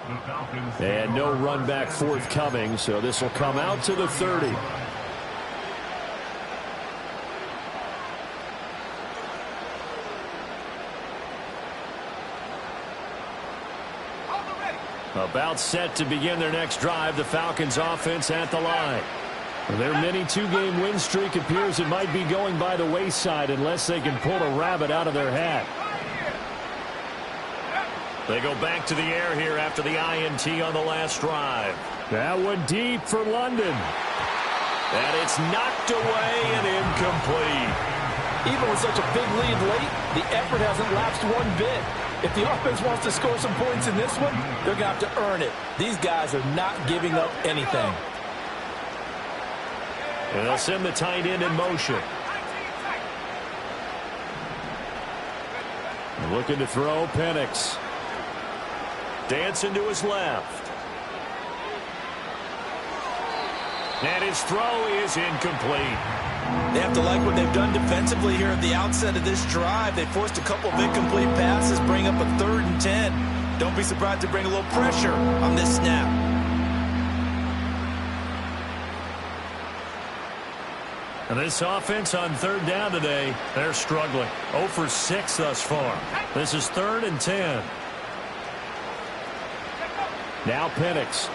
And no run back forthcoming, so this will come out to the 30. About set to begin their next drive, the Falcons offense at the line. Their mini 2-game win streak appears it might be going by the wayside unless they can pull a rabbit out of their hat. They go back to the air here after the INT on the last drive. That one deep for London. And it's knocked away and incomplete. Even with such a big lead late, the effort hasn't lapsed one bit. If the offense wants to score some points in this one, they're going to have to earn it. These guys are not giving up anything. And they'll send the tight end in motion. Looking to throw, Penix. Dancing to his left. And his throw is incomplete. They have to like what they've done defensively here at the outset of this drive. They forced a couple of incomplete passes, bring up a 3rd and 10. Don't be surprised to bring a little pressure on this snap. And this offense on 3rd down today, they're struggling. 0 for 6 thus far. This is 3rd and 10. Now Penix.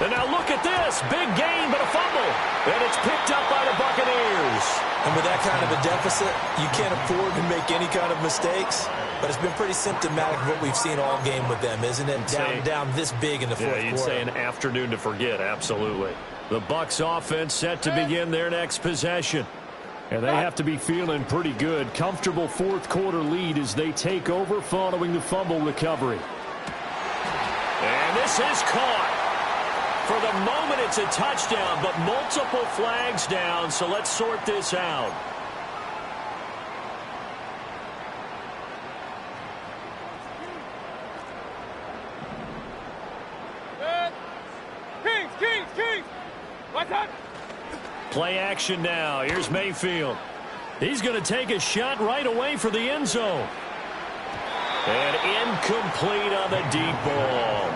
And now look at this. Big gain, but a fumble. And it's picked up by the Buccaneers. And with that kind of a deficit, you can't afford to make any kind of mistakes. But it's been pretty symptomatic of what we've seen all game with them, isn't it? Down this big in the fourth quarter. Yeah, you'd say an afternoon to forget, absolutely. The Bucs offense set to begin their next possession. And they have to be feeling pretty good. Comfortable fourth quarter lead as they take over following the fumble recovery. And this is caught. For the moment, it's a touchdown, but multiple flags down, so let's sort this out. Kings! What's up? Play action now. Here's Mayfield. He's going to take a shot right away for the end zone. And incomplete on the deep ball.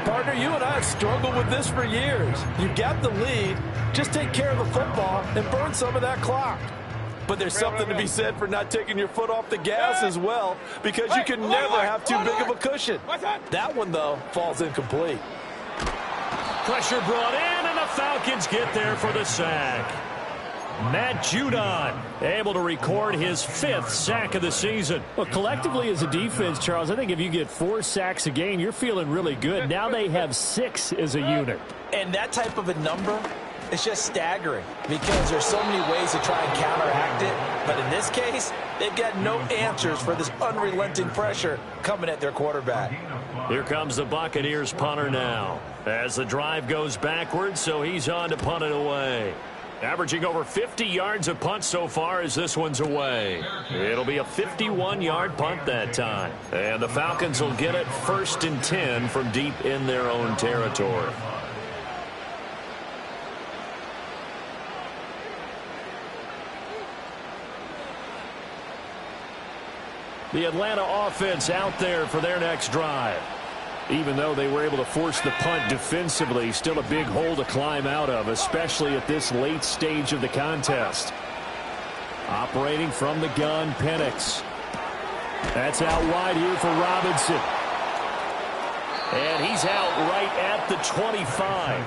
Partner, you and I have struggled with this for years. You've got the lead. Just take care of the football and burn some of that clock. But there's something to be said for not taking your foot off the gas as well, because you can never have too big of a cushion. That one, though, falls incomplete. Pressure brought in, and the Falcons get there for the sack. Matt Judon able to record his 5th sack of the season. Well, collectively as a defense, Charles, I think if you get 4 sacks a game, you're feeling really good. Now they have 6 as a unit. And that type of a number is just staggering because there's so many ways to try and counteract it. But in this case, they've got no answers for this unrelenting pressure coming at their quarterback. Here comes the Buccaneers punter now. As the drive goes backwards, so he's on to punt it away. Averaging over 50 yards a punt so far as this one's away. It'll be a 51-yard punt that time. And the Falcons will get it 1st and 10 from deep in their own territory. The Atlanta offense out there for their next drive. Even though they were able to force the punt defensively, still a big hole to climb out of, especially at this late stage of the contest. Operating from the gun, Penix. That's out wide here for Robinson. And he's out right at the 25.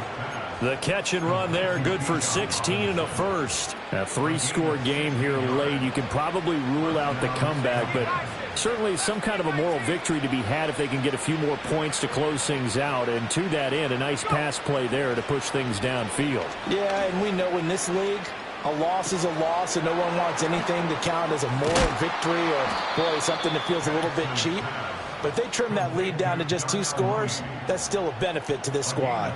The catch and run there, good for 16 and a first. A 3-score game here late. You can probably rule out the comeback, but certainly some kind of a moral victory to be had if they can get a few more points to close things out. And to that end, a nice pass play there to push things downfield. Yeah, and we know in this league, a loss is a loss, and no one wants anything to count as a moral victory or, boy, something that feels a little bit cheap. But if they trim that lead down to just 2 scores, that's still a benefit to this squad.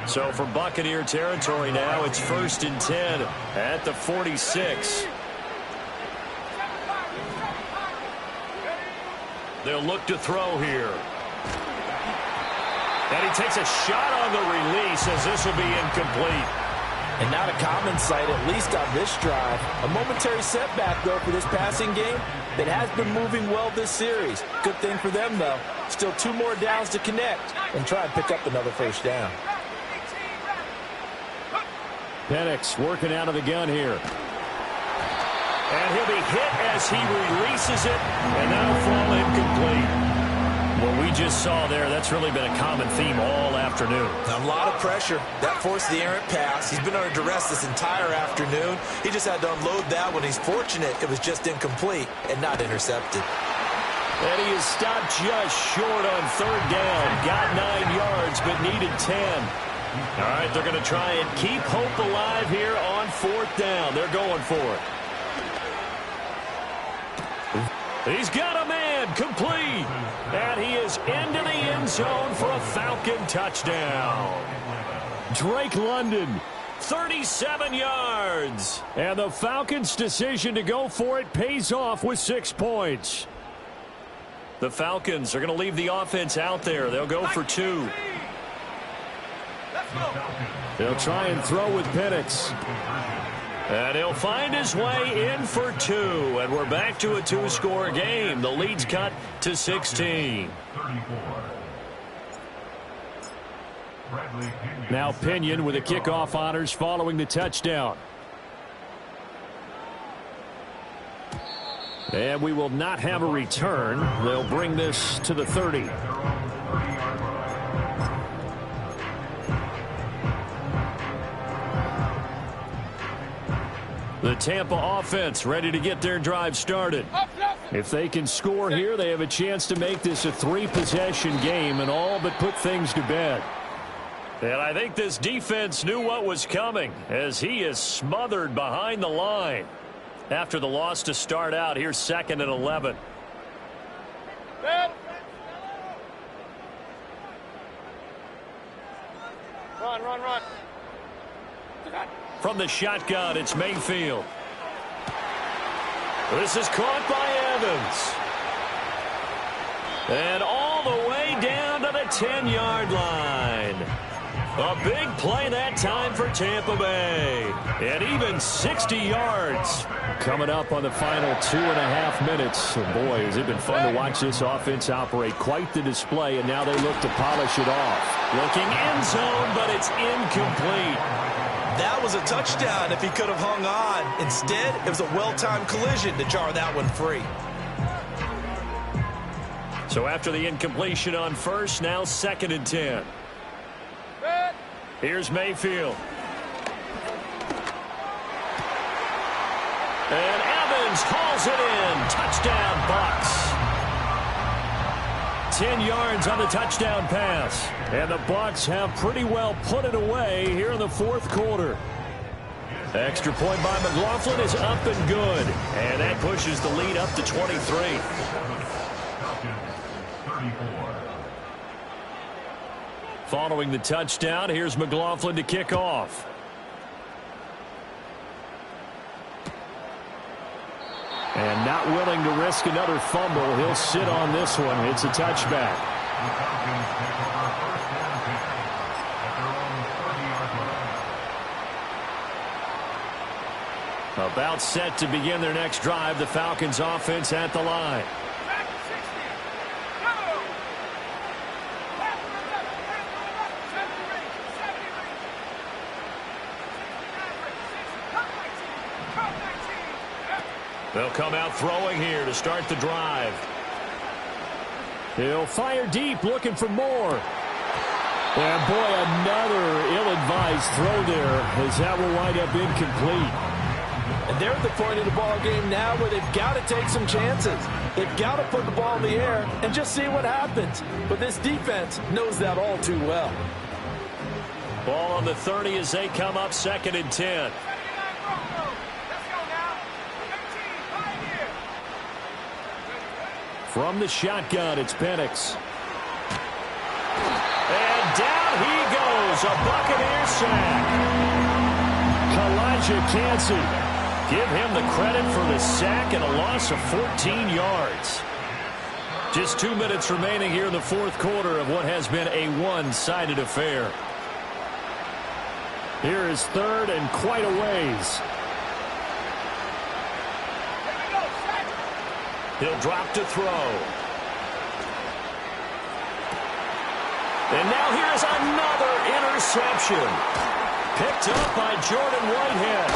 So for Buccaneer territory now, it's 1st and 10 at the 46. They'll look to throw here. And he takes a shot on the release as this will be incomplete. And not a common sight, at least on this drive. A momentary setback, though, for this passing game that has been moving well this series. Good thing for them, though. Still 2 more downs to connect and try and pick up another 1st down. Penix working out of the gun here. And he'll be hit as he releases it, and that'll fall incomplete. What we just saw there, that's really been a common theme all afternoon. A lot of pressure. That forced the errant pass. He's been under duress this entire afternoon. He just had to unload that one. He's fortunate it was just incomplete and not intercepted. And he is stopped just short on third down. Got 9 yards, but needed 10. All right, they're going to try and keep hope alive here on fourth down. They're going for it. He's got a man, complete. And he is into the end zone for a Falcon touchdown. Drake London, 37 yards. And the Falcons' decision to go for it pays off with 6 points. The Falcons are going to leave the offense out there. They'll go for 2. They'll try and throw with Penix. And he'll find his way in for 2. And we're back to a 2-score game. The lead's cut to 16. Now Pinion with the kickoff honors following the touchdown. And we will not have a return. They'll bring this to the 30. The Tampa offense ready to get their drive started. If they can score here, they have a chance to make this a 3-possession game and all but put things to bed. And I think this defense knew what was coming as he is smothered behind the line. After the loss to start out, here's 2nd and 11. Run. From the shotgun, it's Mayfield. This is caught by Evans. And all the way down to the 10-yard line. A big play that time for Tampa Bay. And even 60 yards. Coming up on the final 2.5 minutes. And boy, has it been fun to watch this offense operate. Quite the display, and now they look to polish it off. Looking end zone, but it's incomplete. That was a touchdown if he could have hung on. Instead, it was a well-timed collision to jar that one free. So after the incompletion on first, now 2nd and 10. Here's Mayfield. And Evans hauls it in. Touchdown, Bucs. 10 yards on the touchdown pass. And the Bucs have pretty well put it away here in the fourth quarter. Extra point by McLaughlin is up and good. And that pushes the lead up to 23. Following the touchdown, here's McLaughlin to kick off. And not willing to risk another fumble. He'll sit on this one. It's a touchback. About set to begin their next drive. The Falcons offense at the line. They'll come out throwing here to start the drive. He'll fire deep, looking for more. And boy, another ill-advised throw there, as that will wind up incomplete. And they're at the point of the ball game now where they've got to take some chances. They've got to put the ball in the air and just see what happens. But this defense knows that all too well. Ball on the 30 as they come up 2nd and 10. From the shotgun, it's Penix. And down he goes, a Buccaneer sack. Kalijah Kancey, give him the credit for the sack and a loss of 14 yards. Just 2 minutes remaining here in the fourth quarter of what has been a one-sided affair. Here is 3rd and quite a ways. He'll drop to throw. And now here's another interception. Picked up by Jordan Whitehead.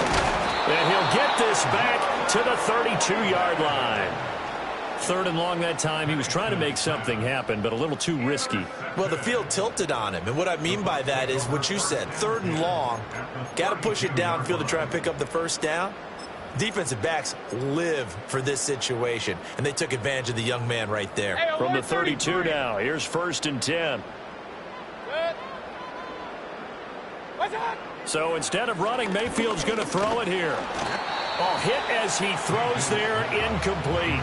And he'll get this back to the 32-yard line. 3rd and long that time. He was trying to make something happen, but a little too risky. Well, the field tilted on him, and what I mean by that is what you said, 3rd and long. Got to push it downfield to try and pick up the first down. Defensive backs live for this situation, and they took advantage of the young man right there. From the 32 now, here's 1st and 10. So instead of running, Mayfield's going to throw it here. Oh, hit as he throws there, incomplete.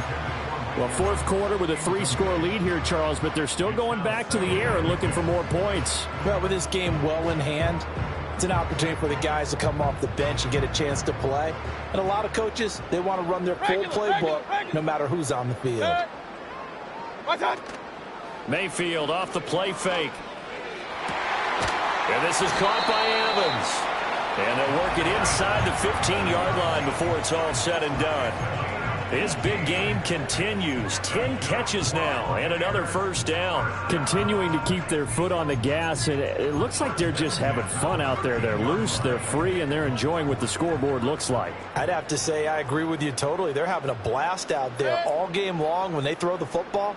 Well, 4th quarter with a 3-score lead here, Charles, but they're still going back to the air and looking for more points. Well, with this game well in hand, it's an opportunity for the guys to come off the bench and get a chance to play. And a lot of coaches, they want to run their full playbook no matter who's on the field. Mayfield off the play fake. And this is caught by Evans. And they'll work it inside the 15-yard line before it's all said and done. His big game continues. 10 catches now and another first down. Continuing to keep their foot on the gas, and it looks like they're just having fun out there. They're loose, they're free, and they're enjoying what the scoreboard looks like. I'd have to say I agree with you totally. They're having a blast out there all game long when they throw the football.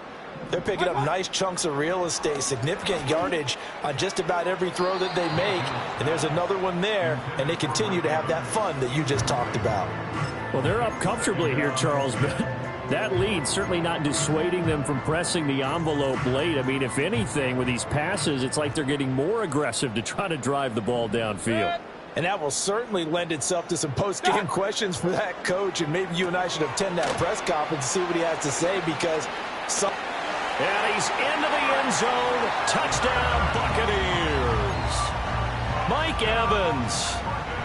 They're picking up nice chunks of real estate, significant yardage on just about every throw that they make. And there's another one there, and they continue to have that fun that you just talked about. Well, they're up comfortably here, Charles, but that lead certainly not dissuading them from pressing the envelope late. I mean, if anything, with these passes, it's like they're getting more aggressive to try to drive the ball downfield. And that will certainly lend itself to some post-game questions for that coach, and maybe you and I should attend that press conference and see what he has to say, because some... And he's into the end zone. Touchdown, Buccaneers. Mike Evans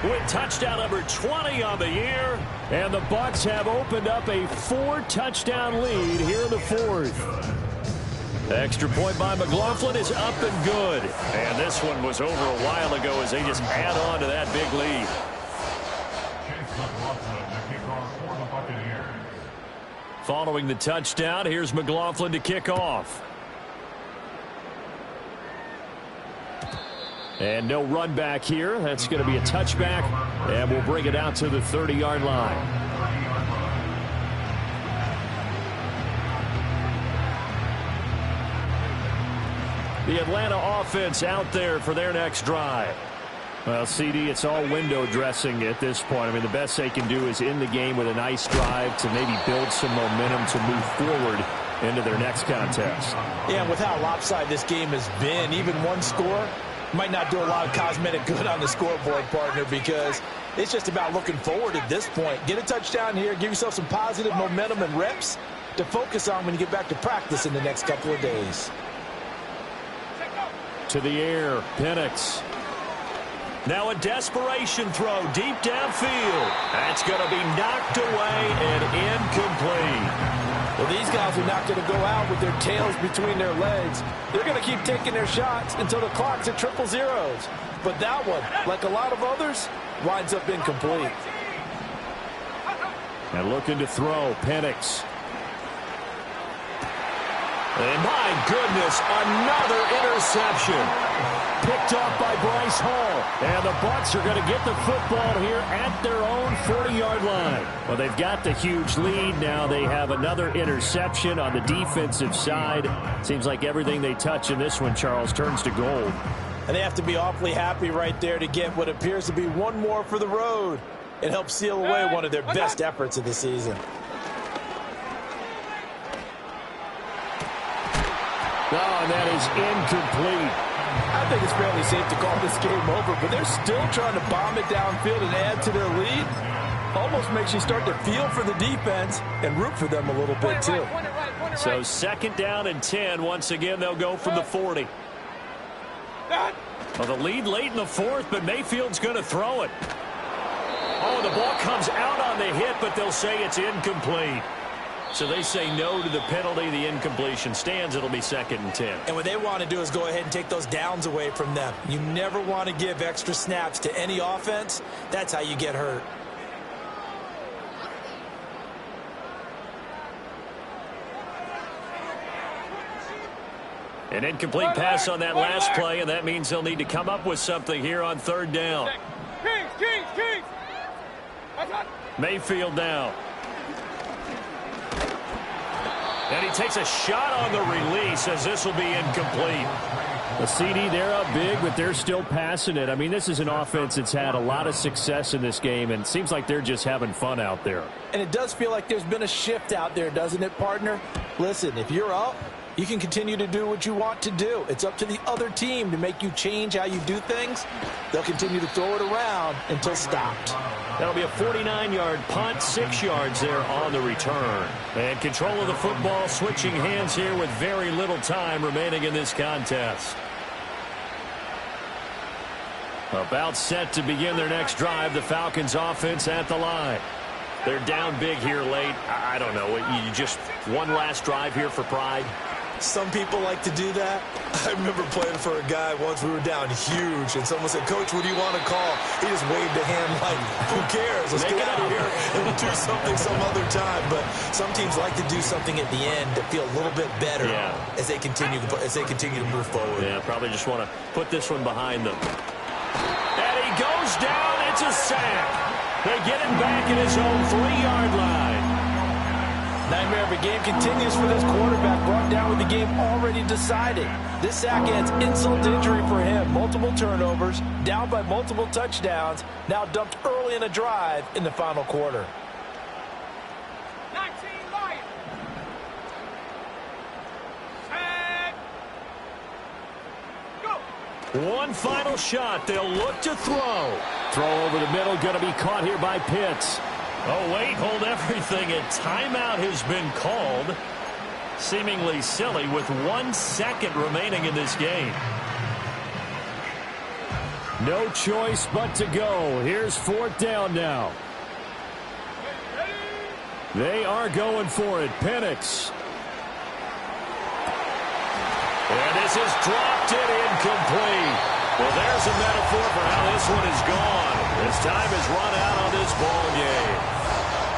with touchdown number 20 on the year. And the Bucs have opened up a 4-touchdown lead here in the 4th. Extra point by McLaughlin is up and good. And this one was over a while ago as they just add on to that big lead. Following the touchdown, here's McLaughlin to kick off. And no run back here. That's going to be a touchback, and we'll bring it out to the 30-yard line. The Atlanta offense out there for their next drive. Well, CD, it's all window dressing at this point. I mean, the best they can do is end the game with a nice drive to maybe build some momentum to move forward into their next contest. Yeah, and with how lopsided this game has been, even one score might not do a lot of cosmetic good on the scoreboard, partner, because it's just about looking forward at this point. Get a touchdown here, give yourself some positive momentum and reps to focus on when you get back to practice in the next couple of days. To the air, Penix. Now a desperation throw deep downfield. That's going to be knocked away and incomplete. Well, these guys are not going to go out with their tails between their legs. They're going to keep taking their shots until the clock's at 000. But that one, like a lot of others, winds up incomplete. And looking to throw, Penix. And my goodness, another interception. Picked off by Bryce Hall. And the Bucs are going to get the football here at their own 40-yard line. Well, they've got the huge lead. Now they have another interception on the defensive side. Seems like everything they touch in this one, Charles, turns to gold. And they have to be awfully happy right there to get what appears to be one more for the road. It helps seal away one of their best efforts of the season. Oh, and that is incomplete. I think it's fairly safe to call this game over, but they're still trying to bomb it downfield and add to their lead. Almost makes you start to feel for the defense and root for them a little bit, too. So 2nd down and 10. Once again, they'll go from the 40. Well, the lead late in the 4th, but Mayfield's going to throw it. Oh, the ball comes out on the hit, but they'll say it's incomplete. So they say no to the penalty. The incompletion stands. It'll be 2nd and 10. And what they want to do is go ahead and take those downs away from them. You never want to give extra snaps to any offense. That's how you get hurt. An incomplete pass on that last play, and that means they'll need to come up with something here on 3rd down. Kings! Mayfield now. And he takes a shot on the release as this will be incomplete. The CD, they're up big, but they're still passing it. I mean, this is an offense that's had a lot of success in this game, and it seems like they're just having fun out there. And it does feel like there's been a shift out there, doesn't it, partner? Listen, if you're up, you can continue to do what you want to do. It's up to the other team to make you change how you do things. They'll continue to throw it around until stopped. That'll be a 49-yard punt, 6 yards there on the return. And control of the football switching hands here with very little time remaining in this contest. About set to begin their next drive, the Falcons offense at the line. They're down big here late. I don't know. You just one last drive here for pride? Some people like to do that. I remember playing for a guy once. We were down huge, and someone said, "Coach, what do you want to call?" He just waved a hand like, "Who cares? Let's get out of here and we'll do something some other time." But some teams like to do something at the end to feel a little bit better as they continue to move forward. Yeah, probably just want to put this one behind them. And he goes down. It's a sack. They get him back at his own 3-yard line. Nightmare of a game continues for this quarterback, brought down with the game already decided. This sack adds insult to injury for him. Multiple turnovers, down by multiple touchdowns, now dumped early in a drive in the final quarter. 19 Lions. Set. Go. One final shot. They'll look to throw. Throw over the middle, going to be caught here by Pitts. Oh, wait, hold everything. A timeout has been called. Seemingly silly with 1 second remaining in this game. No choice but to go. Here's 4th down now. They are going for it. Penix. And this is dropped it incomplete. Well, there's a metaphor for how this one is gone. This time is run out on this ball game.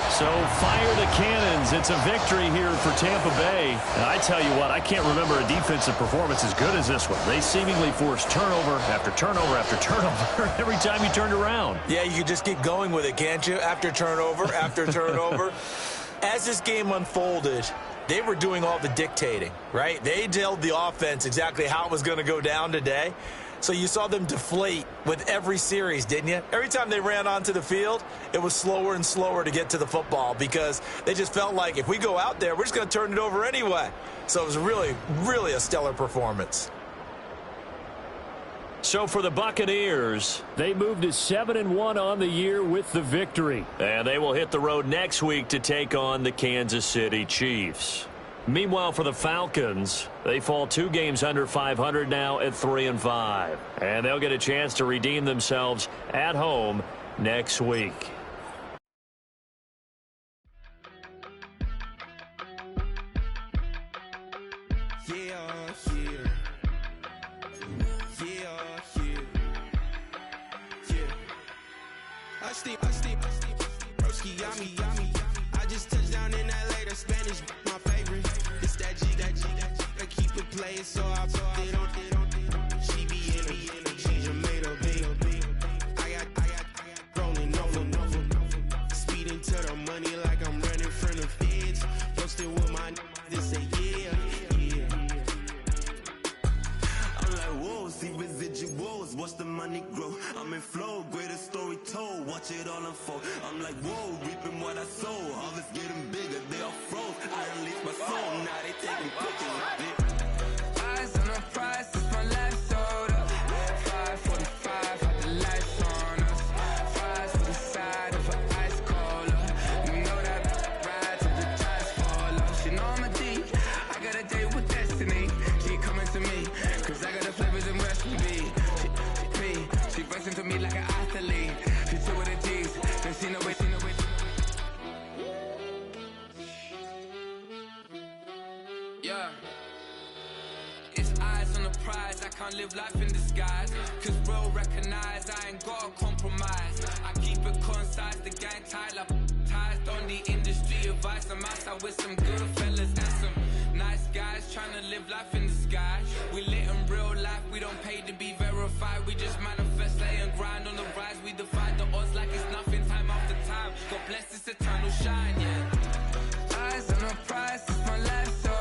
So fire the cannons. It's a victory here for Tampa Bay. And I tell you what, I can't remember a defensive performance as good as this one. They seemingly forced turnover after turnover after turnover every time you turned around. Yeah, you can just keep going with it, can't you? After turnover, after turnover. As this game unfolded, they were doing all the dictating, right? They told the offense exactly how it was going to go down today. So you saw them deflate with every series, didn't you? Every time they ran onto the field, it was slower and slower to get to the football because they just felt like if we go out there, we're just going to turn it over anyway. So it was really, really a stellar performance. So for the Buccaneers, they moved to 7-1 on the year with the victory. And they will hit the road next week to take on the Kansas City Chiefs. Meanwhile, for the Falcons, they fall 2 games under 500 now at 3-5. And they'll get a chance to redeem themselves at home next week. I just touched down in LA, the Spanish, my favorite. It's that G, I keep it playing, so I put it on. She be in a she just made a big. I got rolling over. Speeding to the money like I'm running from the feds. Posted with my they say yeah. I'm like, whoa, see residuals, watch the money grow. I'm in flow, greatest story told, watch it all unfold. I'm like, whoa, reaping what I sow, harvest getting bigger, they all froze. I release my soul, now they taking pictures of it. Eyes on the prize, it's my life sold up. 5:45, had the lights on us. Fries for the side of an ice cola. You know that ride till the tires fall off. She know I'm a D, I got a date with destiny. She coming to me, cause I got the flavors and recipe. She bustin' to me like an athlete. She took with the G's, then she know it. Yeah. It's eyes on the prize, I can't live life in disguise. Cause real recognize I ain't gotta compromise. I keep it concise, the gang tight like ties on the industry advice. I'm outside with some good fellas and some nice guys trying to live life in the sky. We lit in real life, we don't pay to be verified. We just manifest, lay and grind on the rise. We defy the odds like it's nothing, time after time. God bless this eternal shine, yeah. Eyes on the prize, it's my life so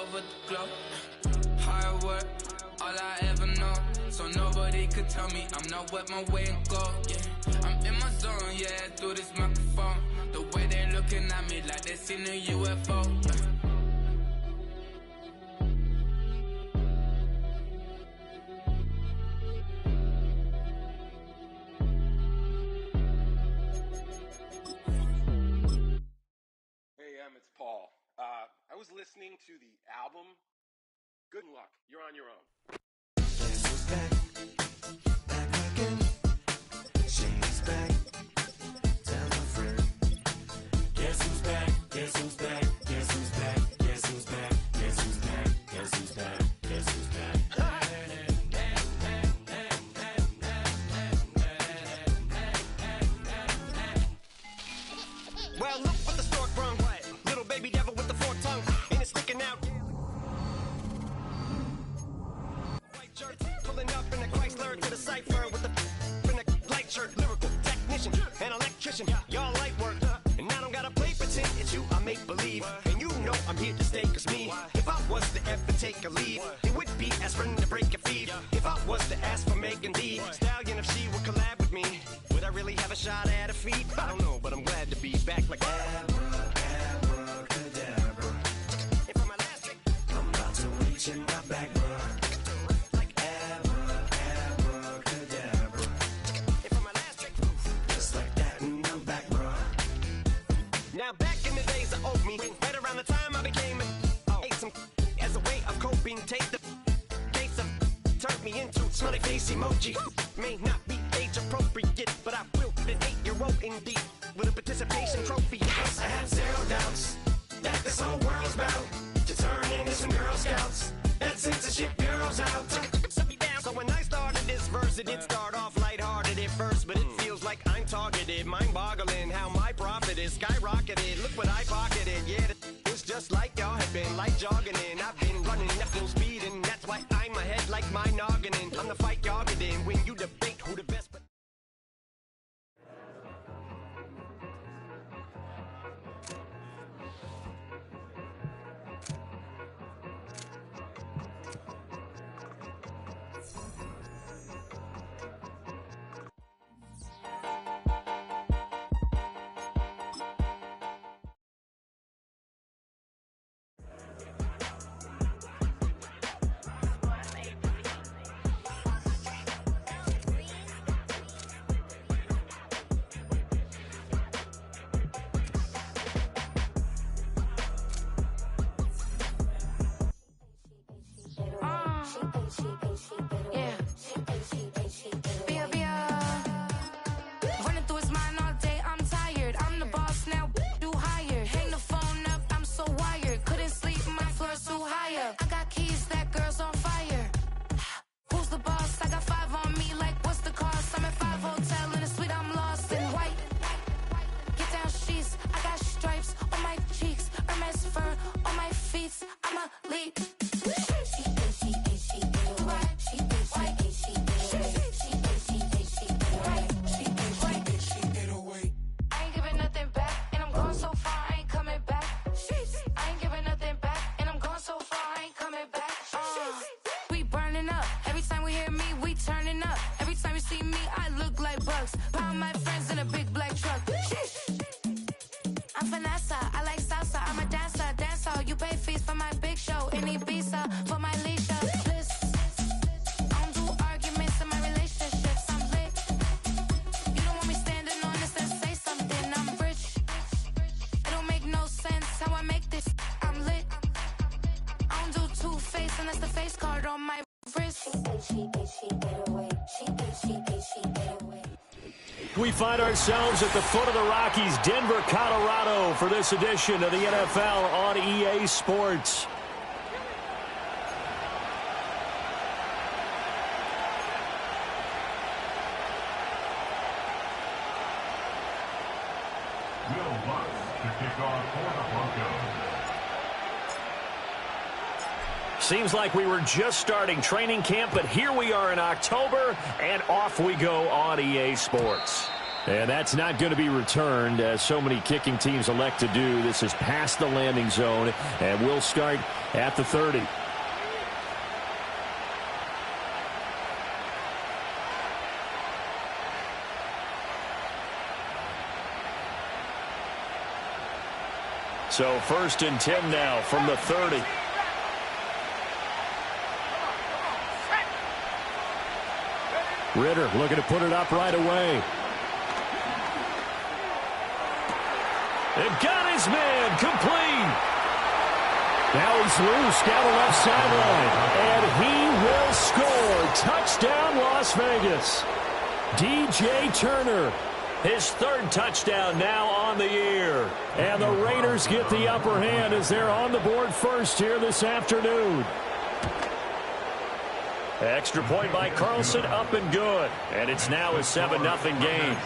over the globe. Hard work, all I ever know. So nobody could tell me I'm not what my way and go. Yeah, I'm in my zone, yeah, through this microphone. The way they looking at me like they seen a UFO. It's Paul. I was listening to the album. Good luck. You're on your own. Guess who's back? Back again. She's back. Tell a friend. Guess who's back? Guess who's back? Guess who's back? Guess who's back? Guess who's back? Guess who's back? Guess who's back? Well, look what the stork brung. Little baby devil with the forked tongue. Ain't it sticking out? White shirt, pulling up in a Chrysler to the cipher with the in a light shirt. Lyrical technician, an electrician. Y'all light work, and I don't gotta play pretend. It's you I make believe, and you know I'm here to stay. Cause me, if I was to ever take a leave, it would be aspirin to break a feed. If I was to ask for Megan Thee Stallion, if she would collab with me, would I really have a shot at a feat? I don't know, but I'm glad to be back like in my back, bruh. Like abracadabra. If I'm my last trick, just like that, and I'm back, bruh. Now back in the days of old me, right around the time I became ate some as a way of coping. Take the case of turned me into smiley face emoji. May not be age appropriate, but I will be an 8-year-old indeed with a participation trophy. Yes, I have zero doubts that this whole world's bound to turn into some Girl Scouts. That censorship bureau's out. So when I started this verse, it did start off lighthearted at first, but it feels like I'm targeted. Mind-boggling how my profit is skyrocketed. Look what I pocketed. Yeah, it's just like y'all have been like jogging in. I've been running at full speed, and that's why I'm ahead like my noggin. I'm the fight y'all get in when you debate who the best. We find ourselves at the foot of the Rockies, Denver, Colorado, for this edition of the NFL on EA Sports. Will Lutz to kick off for the Broncos. Seems like we were just starting training camp, but here we are in October, and off we go on EA Sports. And that's not going to be returned, as so many kicking teams elect to do. This is past the landing zone, and we'll start at the 30. So 1st and 10 now from the 30. Ridder looking to put it up right away. And got his man complete. Now he's loose down the left sideline. And he will score. Touchdown, Las Vegas. DJ Turner. His 3rd touchdown now on the year. And the Raiders get the upper hand as they're on the board first here this afternoon. Extra point by Carlson, up and good. And it's now a 7-0 game.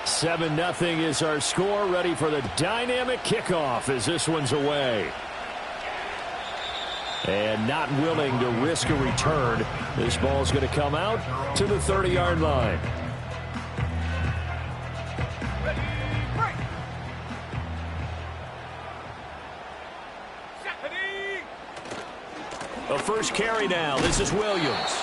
7-0 is our score, ready for the dynamic kickoff as this one's away. And not willing to risk a return. This ball's going to come out to the 30-yard line. The first carry now. This is Williams.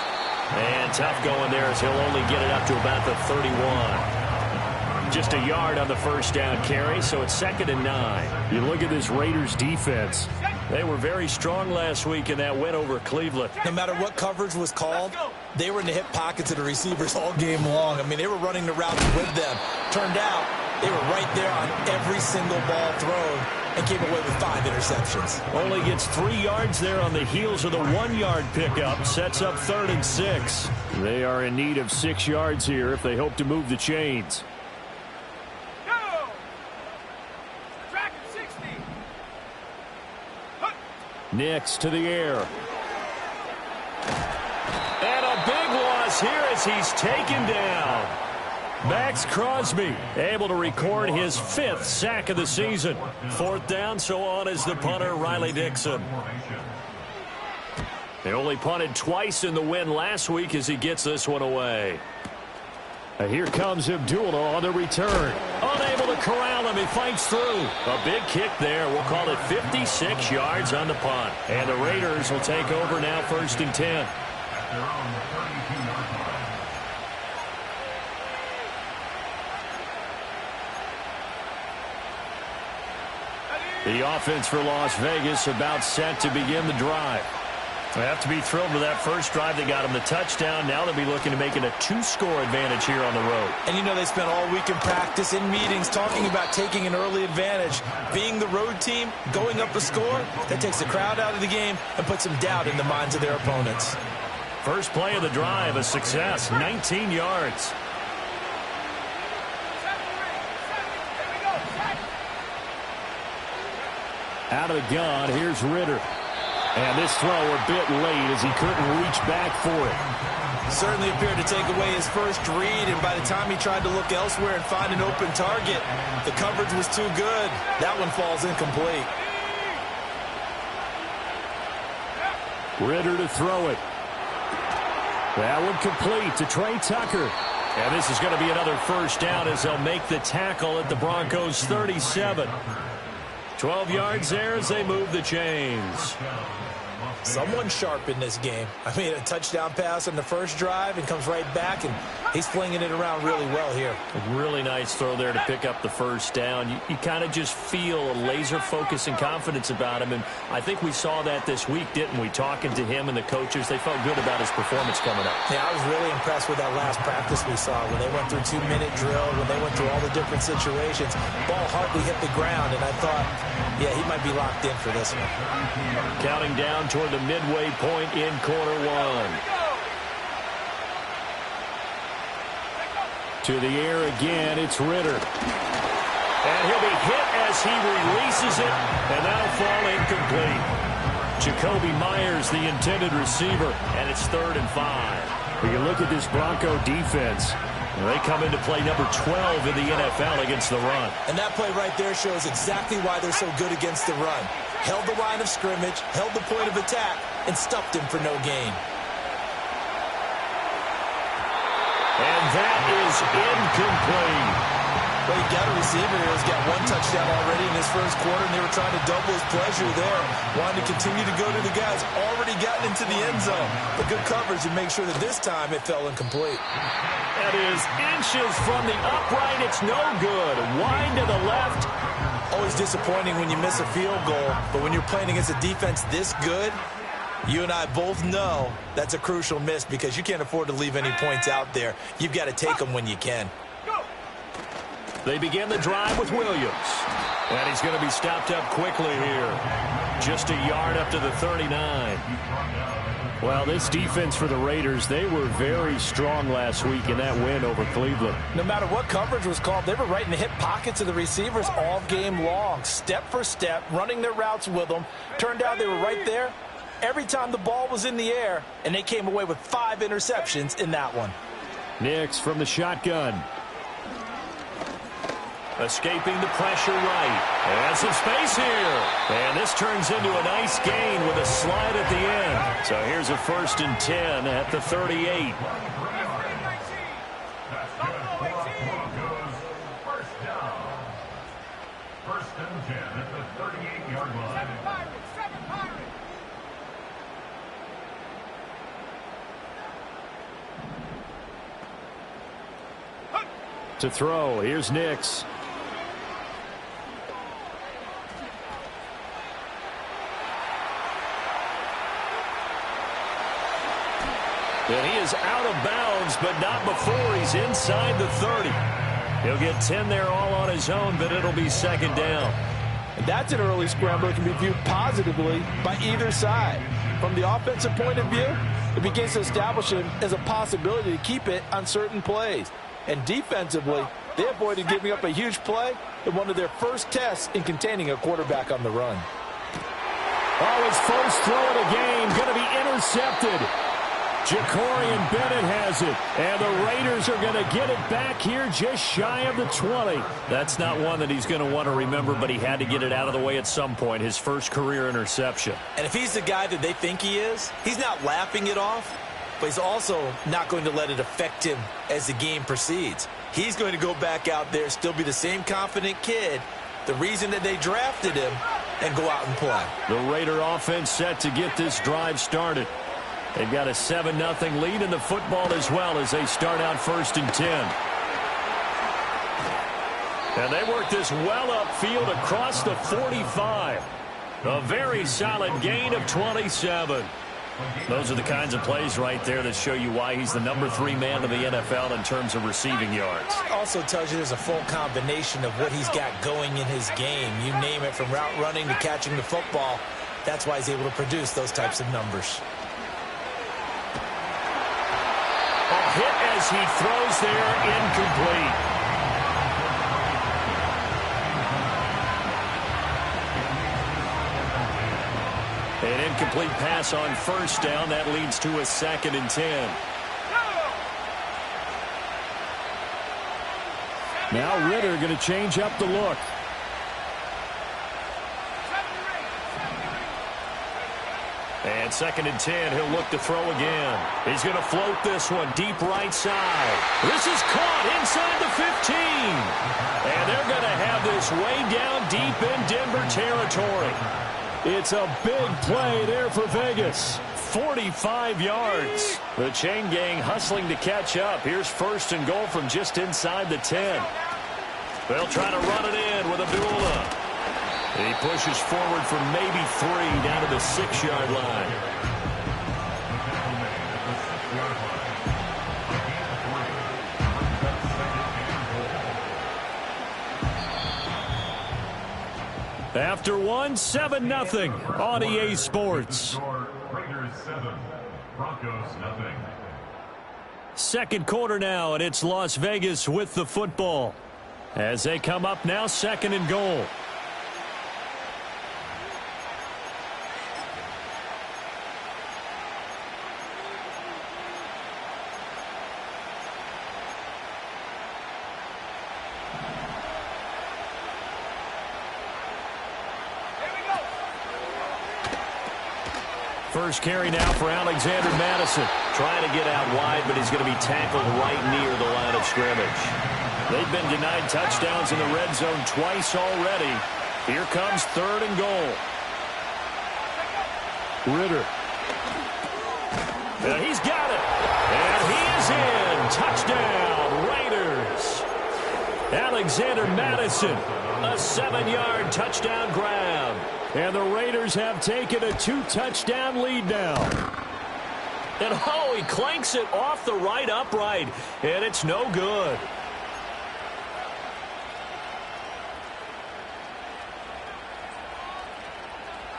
And tough going there as he'll only get it up to about the 31. Just a yard on the first down carry, so it's 2nd and 9. You look at this Raiders defense. They were very strong last week in that win over Cleveland. No matter what coverage was called, they were in the hip pockets of the receivers all game long. I mean, they were running the routes with them. Turned out they were right there on every single ball thrown and came away with 5 interceptions. Only gets 3 yards there on the heels of the 1-yard pickup. Sets up 3rd and 6. They are in need of 6 yards here if they hope to move the chains. Nix to the air. And a big loss here as he's taken down. Max Crosby able to record his 5th sack of the season. 4th down, so on is the punter, Riley Dixon. They only punted twice in the win last week as he gets this one away. Here comes Abdullah on the return. Unable to corral him. He fights through. A big kick there. We'll call it 56 yards on the punt. And the Raiders will take over now, 1st and 10. The offense for Las Vegas about set to begin the drive. They have to be thrilled with that first drive. They got him the touchdown. Now they'll be looking to make it a 2-score advantage here on the road. And you know they spent all week in practice, in meetings, talking about taking an early advantage. Being the road team, going up a score, that takes the crowd out of the game and puts some doubt in the minds of their opponents. First play of the drive, a success, 19 yards. Out of the gun, here's Ridder. And this throw a bit late as he couldn't reach back for it. Certainly appeared to take away his first read, and by the time he tried to look elsewhere and find an open target, the coverage was too good. That one falls incomplete. Ridder to throw it. That one complete to Trey Tucker. And this is going to be another first down as they'll make the tackle at the Broncos' 37. 12 yards there as they move the chains. Someone sharp in this game. I mean, a touchdown pass on the first drive and comes right back, and he's flinging it around really well here. A really nice throw there to pick up the first down. You kind of just feel a laser focus and confidence about him, and I think we saw that this week, didn't we? Talking to him and the coaches, they felt good about his performance coming up. Yeah, I was really impressed with that last practice we saw when they went through 2-minute drill, when they went through all the different situations. Ball hardly hit the ground, and I thought, yeah, he might be locked in for this one. Counting down toward the midway point in quarter one. To the air again, it's Ridder. And he'll be hit as he releases it, and that'll fall incomplete. Jacoby Myers, the intended receiver, and it's 3rd and 5. You look at this Bronco defense. They come into play number 12 in the NFL against the run. And that play right there shows exactly why they're so good against the run. Held the line of scrimmage, held the point of attack, and stuffed him for no gain. And that is incomplete. Well, you got a receiver here who's got one touchdown already in his first quarter, and they were trying to double his pleasure there. Wanting to continue to go to the guys already gotten into the end zone. But good coverage to make sure that this time it fell incomplete. That is inches from the upright. It's no good. Wide to the left. Always disappointing when you miss a field goal, but when you're playing against a defense this good, you and I both know that's a crucial miss because you can't afford to leave any points out there. You've got to take them when you can. They begin the drive with Williams. And he's going to be stopped up quickly here. Just a yard up to the 39. Well, this defense for the Raiders, they were very strong last week in that win over Cleveland. No matter what coverage was called, they were right in the hip pockets of the receivers all game long. Step for step, running their routes with them. Turned out they were right there every time the ball was in the air, and they came away with 5 interceptions in that one. Nix from the shotgun. Escaping the pressure right. And some space here. And this turns into a nice gain with a slide at the end. So here's a 1st and 10 at the 38. First and 10 at the 38-yard line. To throw, here's Nix. And he is out of bounds, but not before he's inside the 30. He'll get 10 there all on his own, but it'll be 2nd down. And that's an early scramble that can be viewed positively by either side. From the offensive point of view, it begins to establish him as a possibility to keep it on certain plays. And defensively, they avoided giving up a huge play in one of their first tests in containing a quarterback on the run. Oh, his first throw of the game going to be intercepted. Jacorian Bennett has it, and the Raiders are going to get it back here just shy of the 20. That's not one that he's going to want to remember, but he had to get it out of the way at some point, his first career interception. And if he's the guy that they think he is, he's not laughing it off, but he's also not going to let it affect him as the game proceeds. He's going to go back out there, still be the same confident kid, the reason that they drafted him, and go out and play. The Raider offense set to get this drive started. They've got a 7-0 lead in the football as well as they start out 1st and 10. And they work this well upfield across the 45. A very solid gain of 27. Those are the kinds of plays right there that show you why he's the number 3 man in the NFL in terms of receiving yards. Also tells you there's a full combination of what he's got going in his game. You name it, from route running to catching the football. That's why he's able to produce those types of numbers. A hit as he throws there, incomplete. An incomplete pass on 1st down. That leads to a 2nd and 10. Now Ritter going to change up the look. And 2nd and 10, he'll look to throw again. He's going to float this one deep right side. This is caught inside the 15. And they're going to have this way down deep in Denver territory. It's a big play there for Vegas. 45 yards. The chain gang hustling to catch up. Here's 1st and goal from just inside the 10. They'll try to run it in with Abdullah. He pushes forward for maybe 3 down to the 6-yard line. After one, 7-0 on EA Sports. Raiders 7, Broncos 0. 2nd quarter now, and it's Las Vegas with the football. As they come up now, 2nd and goal. First carry now for Alexander Madison. Trying to get out wide, but he's going to be tackled right near the line of scrimmage. They've been denied touchdowns in the red zone twice already. Here comes 3rd and goal. Ridder. And he's got it. And he is in. Touchdown, Raiders. Alexander Mattison, a 7-yard touchdown grab. And the Raiders have taken a 2-touchdown lead now. And oh, he clanks it off the right upright. And it's no good.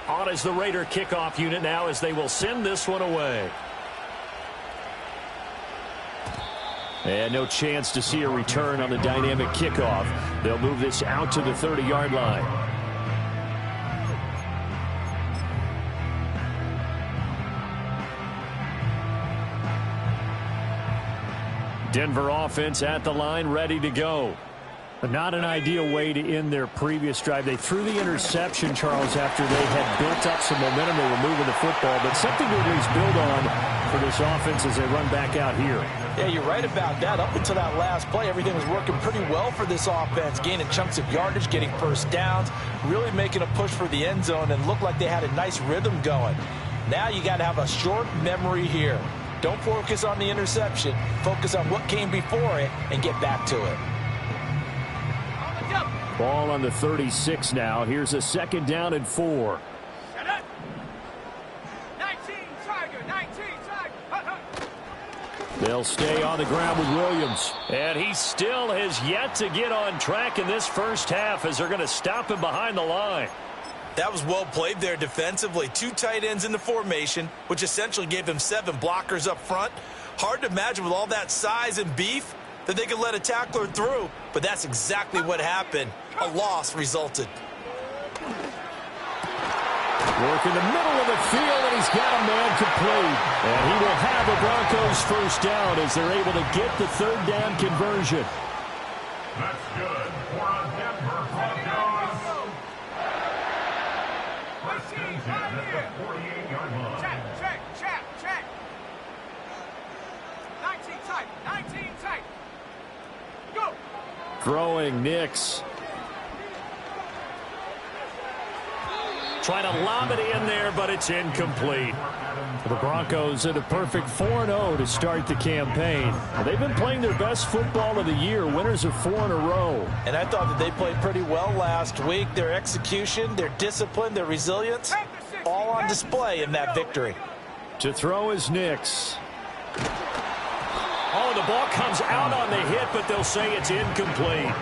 On is the Raider kickoff unit now as they will send this one away. And no chance to see a return on the dynamic kickoff. They'll move this out to the 30-yard line. Denver offense at the line, ready to go. But not an ideal way to end their previous drive. They threw the interception, Charles, after they had built up some momentum. They were moving the football, but something to at least build on for this offense as they run back out here. Yeah, you're right about that. Up until that last play, everything was working pretty well for this offense, gaining chunks of yardage, getting first downs, really making a push for the end zone, and looked like they had a nice rhythm going. Now you got to have a short memory here. Don't focus on the interception. Focus on what came before it and get back to it. Ball on the 36 now. Here's a 2nd down and 4. 19, Tiger, 19, Tiger. They'll stay on the ground with Williams. And he still has yet to get on track in this first half as they're going to stop him behind the line. That was well played there defensively. 2 tight ends in the formation, which essentially gave him 7 blockers up front. Hard to imagine with all that size and beef that they could let a tackler through, but that's exactly what happened. A loss resulted. Work in the middle of the field, and he's got a man complete. And he will have the Broncos first down as they're able to get the 3rd down conversion. That's good for a Denver Broncos. First and 10 at the 48-yard line. Check. 19 tight, 19 tight. Go. Throwing Nix. Trying to lob it in there, but it's incomplete. The Broncos at a perfect 4-0 to start the campaign. They've been playing their best football of the year, winners of 4 in a row. And I thought that they played pretty well last week. Their execution, their discipline, their resilience, all on display in that victory. To throw is Nix. Oh, the ball comes out on the hit, but they'll say it's incomplete.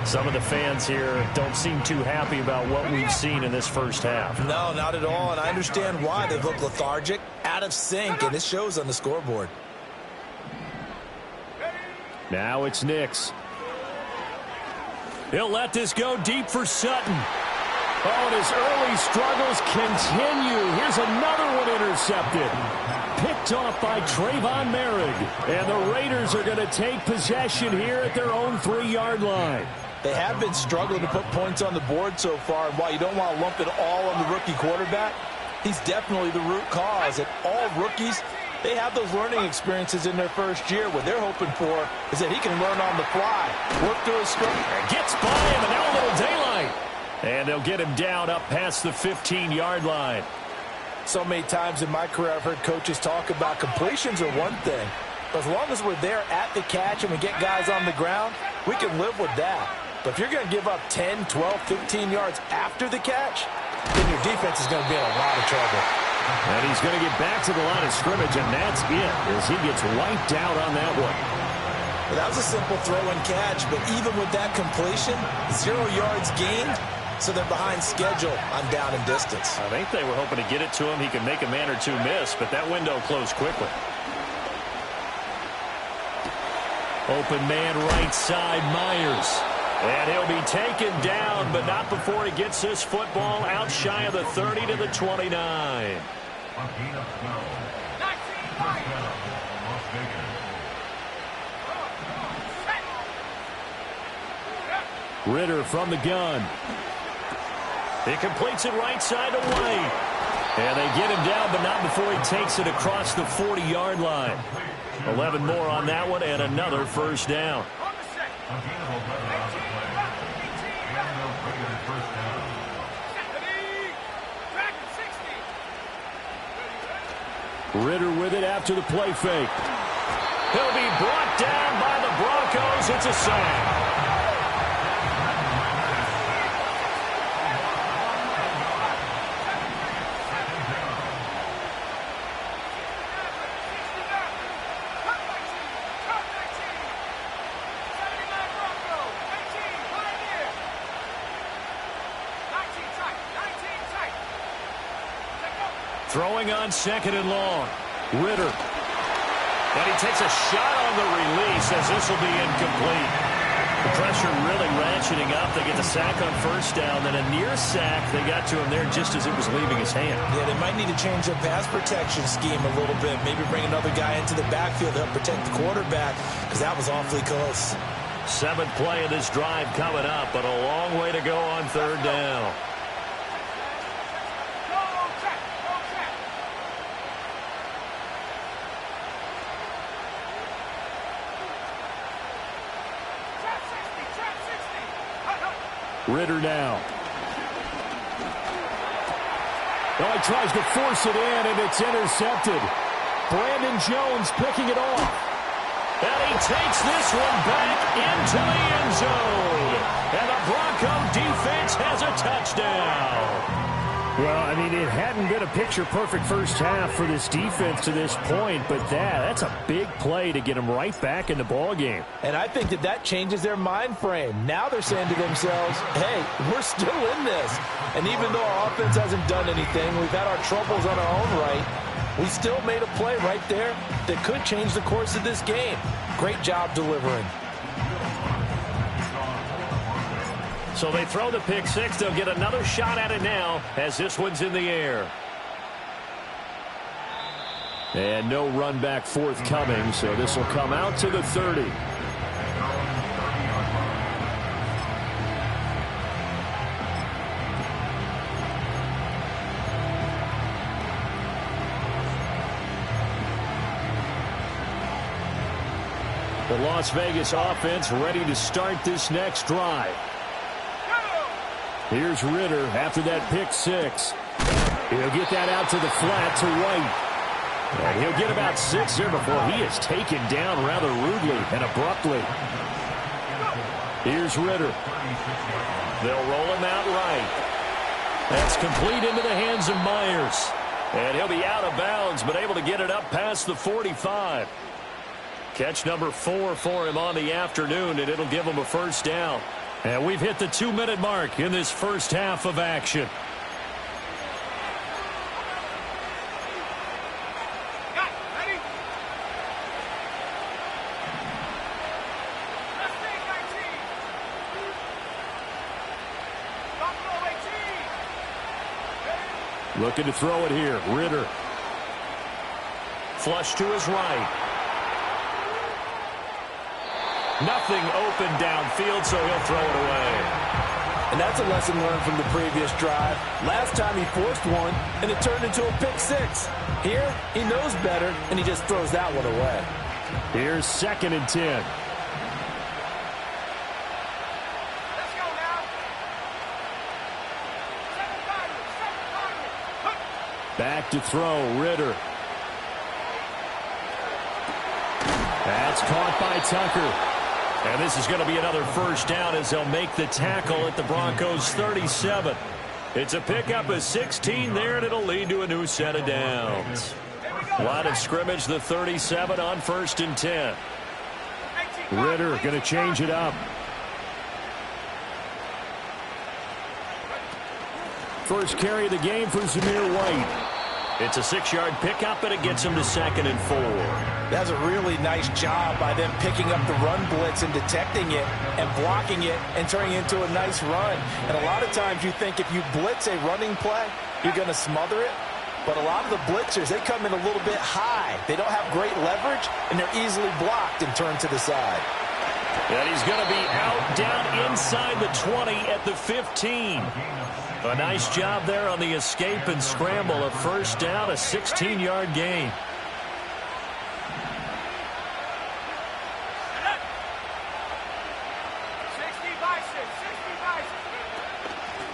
Some of the fans here don't seem too happy about what we've seen in this first half. No, not at all, and I understand why. They've looked lethargic, out of sync, and it shows on the scoreboard. Now it's Nix. He'll let this go deep for Sutton. Oh, and his early struggles continue. Here's another one intercepted. Picked off by Trayvon Merrick. And the Raiders are going to take possession here at their own 3-yard line. They have been struggling to put points on the board so far, and while you don't want to lump it all on the rookie quarterback, he's definitely the root cause. And all rookies, they have those learning experiences in their first year. What they're hoping for is that he can learn on the fly, work through his struggle. Gets by him, and now a little daylight. And they'll get him down up past the 15-yard line. So many times in my career I've heard coaches talk about completions are one thing. But as long as we're there at the catch and we get guys on the ground, we can live with that. But if you're going to give up 10, 12, 15 yards after the catch, then your defense is going to be in a lot of trouble. And he's going to get back to the line of scrimmage, and that's it as he gets wiped out on that one. Well, that was a simple throw and catch, but even with that completion, 0 yards gained, so they're behind schedule on down and distance. I think they were hoping to get it to him. He could make a man or two miss, but that window closed quickly. Open man right side, Myers. And he'll be taken down, but not before he gets this football out shy of the 30 to the 29. Ridder from the gun. He completes it right side to White. And they get him down, but not before he takes it across the 40-yard line. 11 more on that one, and another first down. Ridder with it after the play fake. He'll be brought down by the Broncos. It's a sack. Throwing on 2nd and long. Ridder. And he takes a shot on the release as this will be incomplete. The pressure really ratcheting up. They get the sack on first down. Then a near sack. They got to him there just as it was leaving his hand. Yeah, they might need to change their pass protection scheme a little bit. Maybe bring another guy into the backfield to help protect the quarterback, because that was awfully close. 7th play of this drive coming up, but a long way to go on 3rd down. Ridder now. Oh, he tries to force it in, and it's intercepted. Brandon Jones picking it off. And he takes this one back into the end zone. And the Bronco defense has a touchdown. Well, I mean, it hadn't been a picture-perfect first half for this defense to this point, but that's a big play to get them right back in the ballgame. And I think that changes their mind frame. Now they're saying to themselves, hey, we're still in this. And even though our offense hasn't done anything, we've had our troubles on our own right, we still made a play right there that could change the course of this game. Great job delivering. So they throw the pick six. They'll get another shot at it now as this one's in the air. And no run back forthcoming, so this will come out to the 30. The Las Vegas offense ready to start this next drive. Here's Ridder after that pick six. He'll get that out to the flat to White. And he'll get about 6 here before he is taken down rather rudely and abruptly. Here's Ridder. They'll roll him out right. That's complete into the hands of Myers. And he'll be out of bounds, but able to get it up past the 45. Catch number 4 for him on the afternoon, and it'll give him a first down. And we've hit the 2-minute mark in this first half of action. Looking to throw it here. Ridder. Flush to his right. Nothing open downfield, so he'll throw it away. And that's a lesson learned from the previous drive. Last time he forced one, and it turned into a pick six. Here, he knows better, and he just throws that one away. Here's 2nd and 10. Let's go now. Back to throw, Ridder. That's caught by Tucker. And this is going to be another first down as they'll make the tackle at the Broncos' 37. It's a pickup of 16 there, and it'll lead to a new set of downs. Line of scrimmage, the 37 on 1st and 10. Ridder going to change it up. First carry of the game for Zamir White. It's a 6-yard pickup, and it gets him to 2nd and 4. That's a really nice job by them picking up the run blitz and detecting it and blocking it and turning it into a nice run. And a lot of times you think if you blitz a running play, you're going to smother it. But a lot of the blitzers, they come in a little bit high. They don't have great leverage, and they're easily blocked and turned to the side. And he's going to be out down inside the 20 at the 15. A nice job there on the escape and scramble. A first down, a 16-yard gain.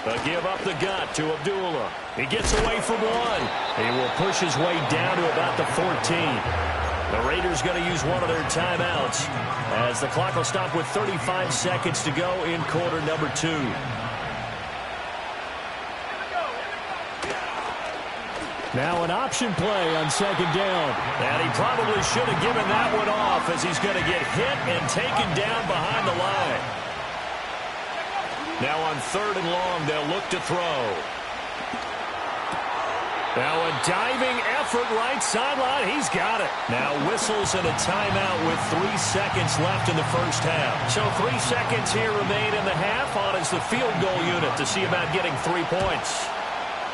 A give up the gut to Abdullah. He gets away from one. He will push his way down to about the 14. The Raiders going to use one of their timeouts as the clock will stop with 35 seconds to go in quarter number 2. Now an option play on second down. And he probably should have given that one off as he's going to get hit and taken down behind the line. Now on third and long, they'll look to throw. Now a diving effort right sideline. He's got it. Now whistles and a timeout with 3 seconds left in the first half. So 3 seconds here remain in the half on as the field goal unit to see about getting 3 points.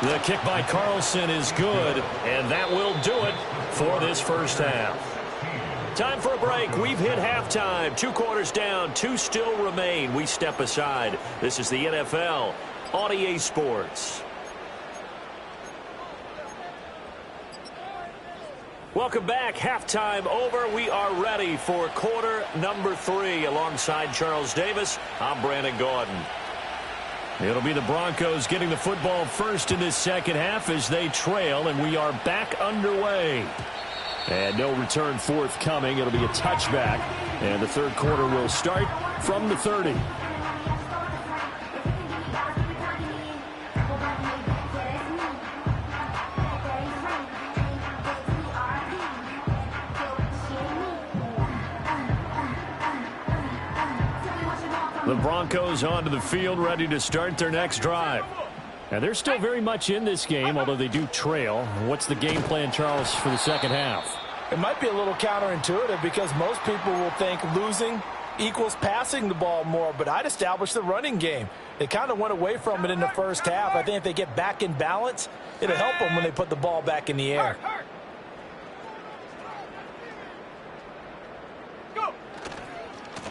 The kick by Carlson is good, and that will do it for this first half. Time for a break. We've hit halftime. 2 quarters down, 2 still remain. We step aside. This is the NFL on EA Sports. Welcome back. Halftime over. We are ready for quarter number 3. Alongside Charles Davis, I'm Brandon Gaudin. It'll be the Broncos getting the football first in this second half as they trail, and we are back underway. And no return forthcoming. It'll be a touchback, and the third quarter will start from the 30. The Broncos onto the field, ready to start their next drive. And they're still very much in this game, although they do trail. What's the game plan, Charles, for the second half? It might be a little counterintuitive because most people will think losing equals passing the ball more, but I'd establish the running game. They kind of went away from it in the first half. I think if they get back in balance, it'll help them when they put the ball back in the air.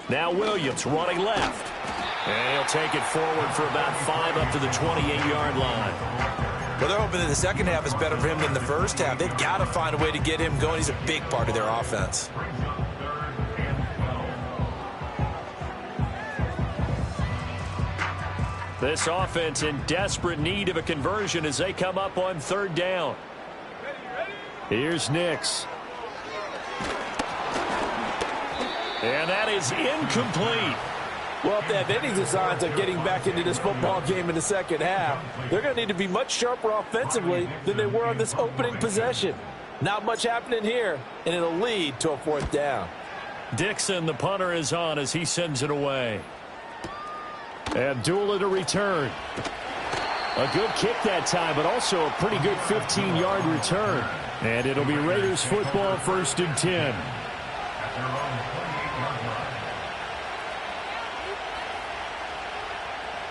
Now Williams running left. And he'll take it forward for about 5 up to the 28-yard line. Well, they're hoping that the second half is better for him than the first half. They've got to find a way to get him going. He's a big part of their offense. This offense in desperate need of a conversion as they come up on third down. Here's Nix. And that is incomplete. Well, if they have any designs of getting back into this football game in the second half, they're going to need to be much sharper offensively than they were on this opening possession. Not much happening here, and it'll lead to a fourth down. Dixon, the punter, is on as he sends it away. Abdullah to return. A good kick that time, but also a pretty good 15-yard return. And it'll be Raiders football, 1st and 10.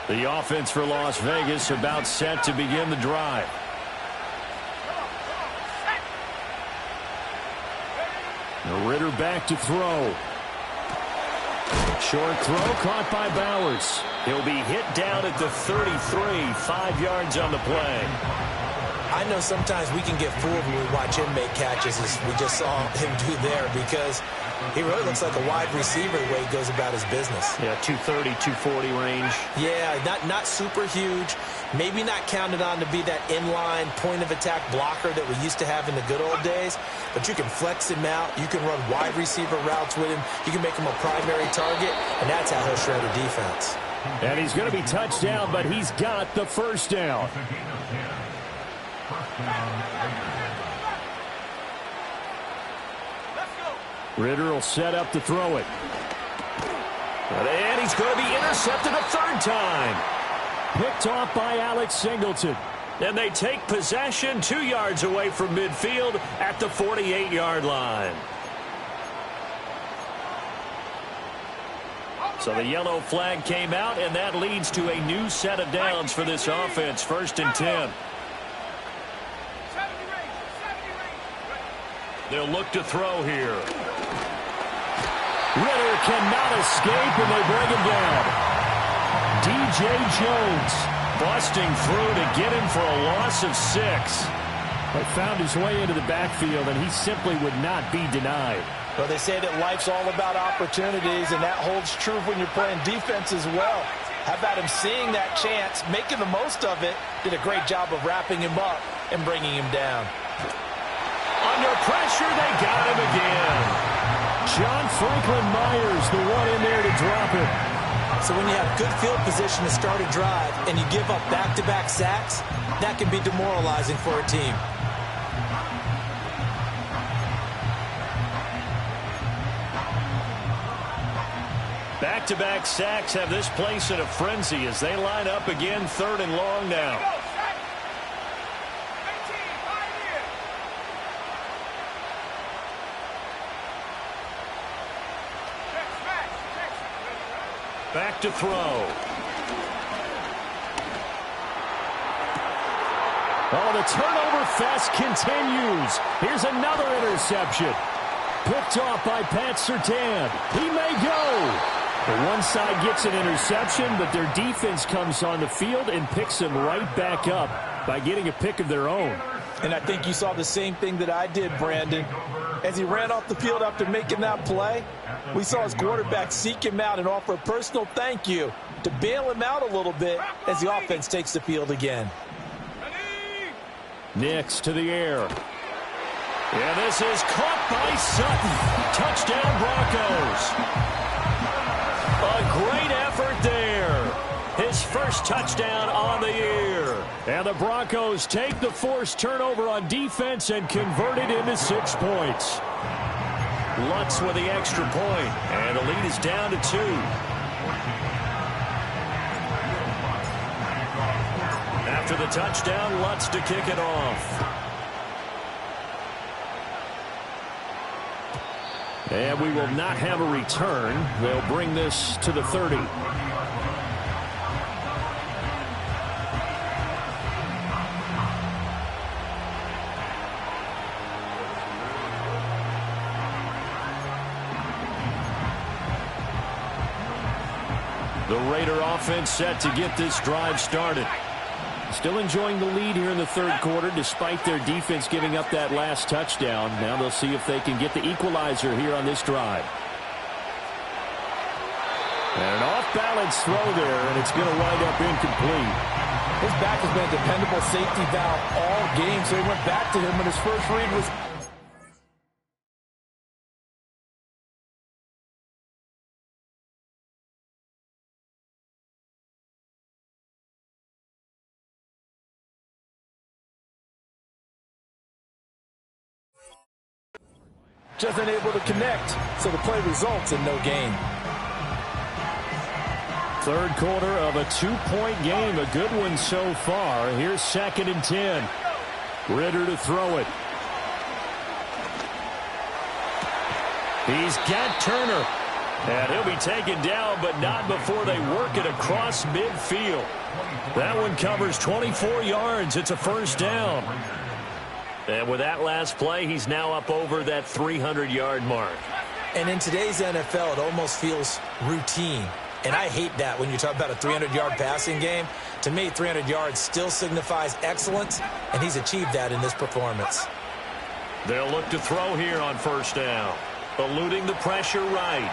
The offense for Las Vegas about set to begin the drive. Ritter back to throw. Short throw caught by Bowers. He'll be hit down at the 33, 5 yards on the play. I know sometimes we can get fooled when we watch him make catches, as we just saw him do there, because he really looks like a wide receiver the way he goes about his business. Yeah, 230, 240 range. Yeah, not super huge. Maybe not counted on to be that inline point-of-attack blocker that we used to have in the good old days. But you can flex him out. You can run wide receiver routes with him. You can make him a primary target, and that's how he'll shred a defense. And he's going to be touched down, but he's got the first down. Ritter will set up to throw it. And he's going to be intercepted a third time. Picked off by Alex Singleton. And they take possession 2 yards away from midfield at the 48-yard line. So the yellow flag came out, and that leads to a new set of downs for this offense. 1st and 10. They'll look to throw here. Ridder cannot escape, and they bring him down. D.J. Jones busting through to get him for a loss of 6. But found his way into the backfield, and he simply would not be denied. Well, they say that life's all about opportunities, and that holds true when you're playing defense as well. How about him seeing that chance, making the most of it, did a great job of wrapping him up and bringing him down. Under pressure, they got him again. John Franklin Myers, the one in there to drop it. So when you have good field position to start a drive and you give up back-to-back sacks, that can be demoralizing for a team. Back-to-back sacks have this place in a frenzy as they line up again, 3rd and long now. Back to throw. Oh, the turnover fest continues. Here's another interception. Picked off by Pat Surtain. He may go. The one side gets an interception, but their defense comes on the field and picks them right back up by getting a pick of their own. And I think you saw the same thing that I did, Brandon. As he ran off the field after making that play, we saw his quarterback seek him out and offer a personal thank you to bail him out a little bit as the offense takes the field again. Nix to the air. Yeah, this is caught by Sutton. Touchdown, Broncos. A great effort there. His first touchdown on the year. And the Broncos take the forced turnover on defense and convert it into 6 points. Lutz with the extra point, and the lead is down to 2. After the touchdown, Lutz to kick it off. And we will not have a return. They'll bring this to the 30. The Raider offense set to get this drive started. Still enjoying the lead here in the 3rd quarter despite their defense giving up that last touchdown. Now they'll see if they can get the equalizer here on this drive. And an off-balance throw there, and it's going to wind up incomplete. His back has been a dependable safety valve all game, so he went back to him when his first read was... just unable to connect, so the play results in no gain. 3rd quarter of a 2-point game, a good one so far. Here's 2nd and 10. Ridder to throw it. He's got Turner. And he'll be taken down, but not before they work it across midfield. That one covers 24 yards. It's a 1st down. And with that last play, he's now up over that 300-yard mark. And in today's NFL, it almost feels routine. And I hate that when you talk about a 300-yard passing game. To me, 300 yards still signifies excellence, and he's achieved that in this performance. They'll look to throw here on 1st down. Eluding the pressure right.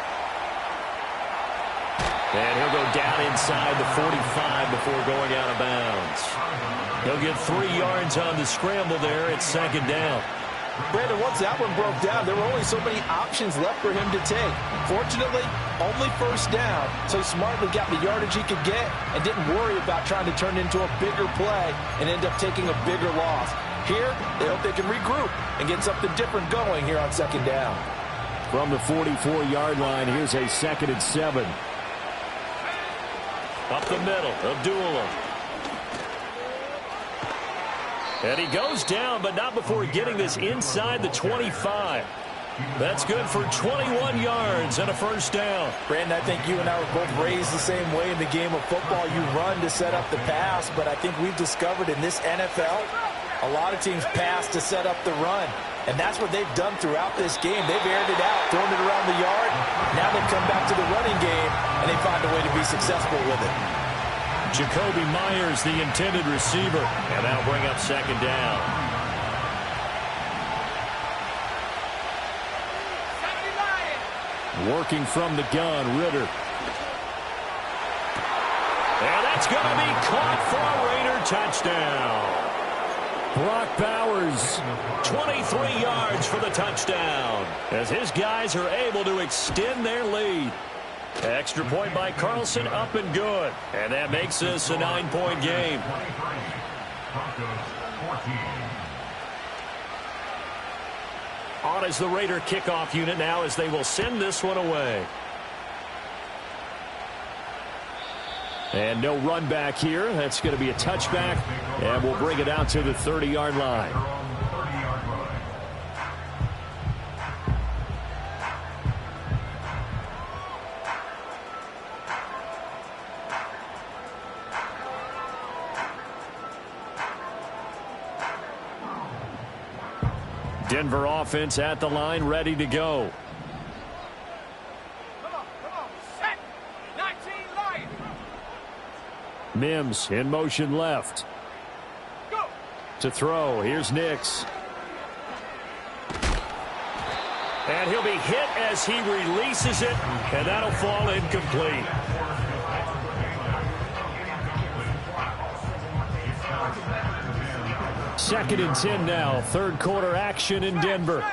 And he'll go down inside the 45 before going out of bounds. He'll get 3 yards on the scramble there at 2nd down. Brandon, once that one broke down, there were only so many options left for him to take. Fortunately, only 1st down, so he smartly got the yardage he could get and didn't worry about trying to turn it into a bigger play and end up taking a bigger loss. Here, they hope they can regroup and get something different going here on 2nd down. From the 44-yard line, here's a 2nd and 7. Up the middle, Abdullah. And he goes down, but not before getting this inside the 25. That's good for 21 yards and a 1st down. Brandon, I think you and I were both raised the same way in the game of football. You run to set up the pass, but I think we've discovered in this NFL, a lot of teams pass to set up the run. And that's what they've done throughout this game. They've aired it out, thrown it around the yard. Now they've come back to the running game, and they find a way to be successful with it. Jakobi Meyers, the intended receiver. And that'll bring up second down. Working from the gun, Ritter. And that's going to be caught for a Raider touchdown. Brock Bowers. 23 yards for the touchdown as his guys are able to extend their lead. Extra point by Carlson, up and good. And that makes this a 9-point game. On is the Raider kickoff unit now as they will send this one away. And no run back here. That's going to be a touchback. And we'll bring it out to the 30-yard line. Denver offense at the line, ready to go. Come on, set. 19 line. Mims in motion left. Go. To throw, here's Nix. And he'll be hit as he releases it, and that'll fall incomplete. Second and 10 now. Third quarter action in Denver.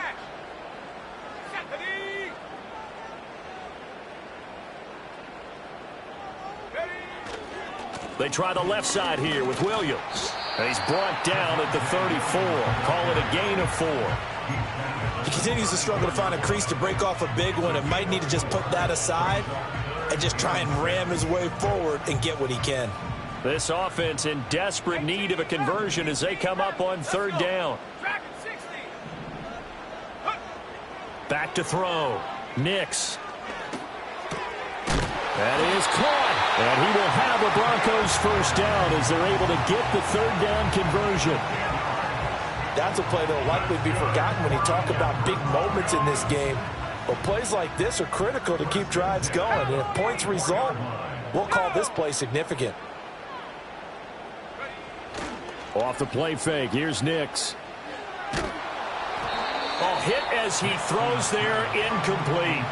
They try the left side here with Williams. And he's brought down at the 34. Call it a gain of 4. He continues to struggle to find a crease to break off a big one and might need to just put that aside and just try and ram his way forward and get what he can. This offense in desperate need of a conversion as they come up on third down. Back to throw. Nix. That is caught. And he will have the Broncos first down as they're able to get the third down conversion. That's a play that will likely be forgotten when you talk about big moments in this game. But plays like this are critical to keep drives going. And if points result, we'll call this play significant. Off the play fake, here's Nix. Oh, hit as he throws there, incomplete.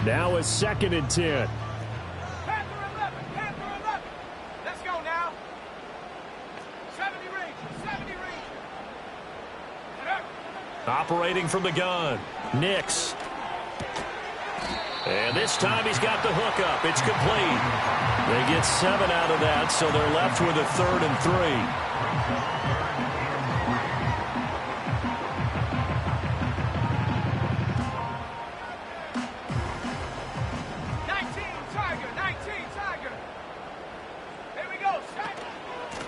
Now a second and 10. Panther 11. Let's go now. 70 range. Operating from the gun. Nix. And this time he's got the hook up. It's complete. They get 7 out of that, so they're left with a 3rd and 3.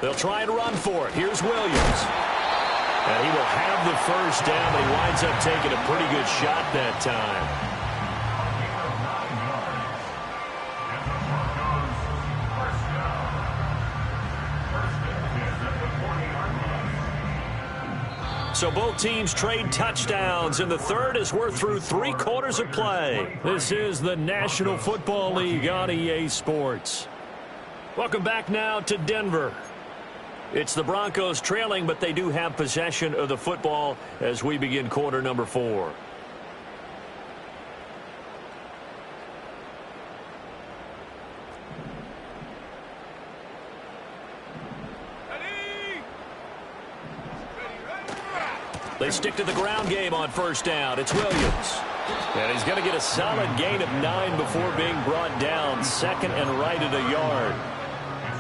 They'll try and run for it. Here's Williams. And he will have the first down, but he winds up taking a pretty good shot that time. So both teams trade touchdowns in the third as we're through 3 quarters of play. This is the National Football League on EA Sports. Welcome back now to Denver. It's the Broncos trailing, but they do have possession of the football as we begin quarter number 4. They stick to the ground game on first down. It's Williams. And he's going to get a solid gain of 9 before being brought down. Second and right at a yard.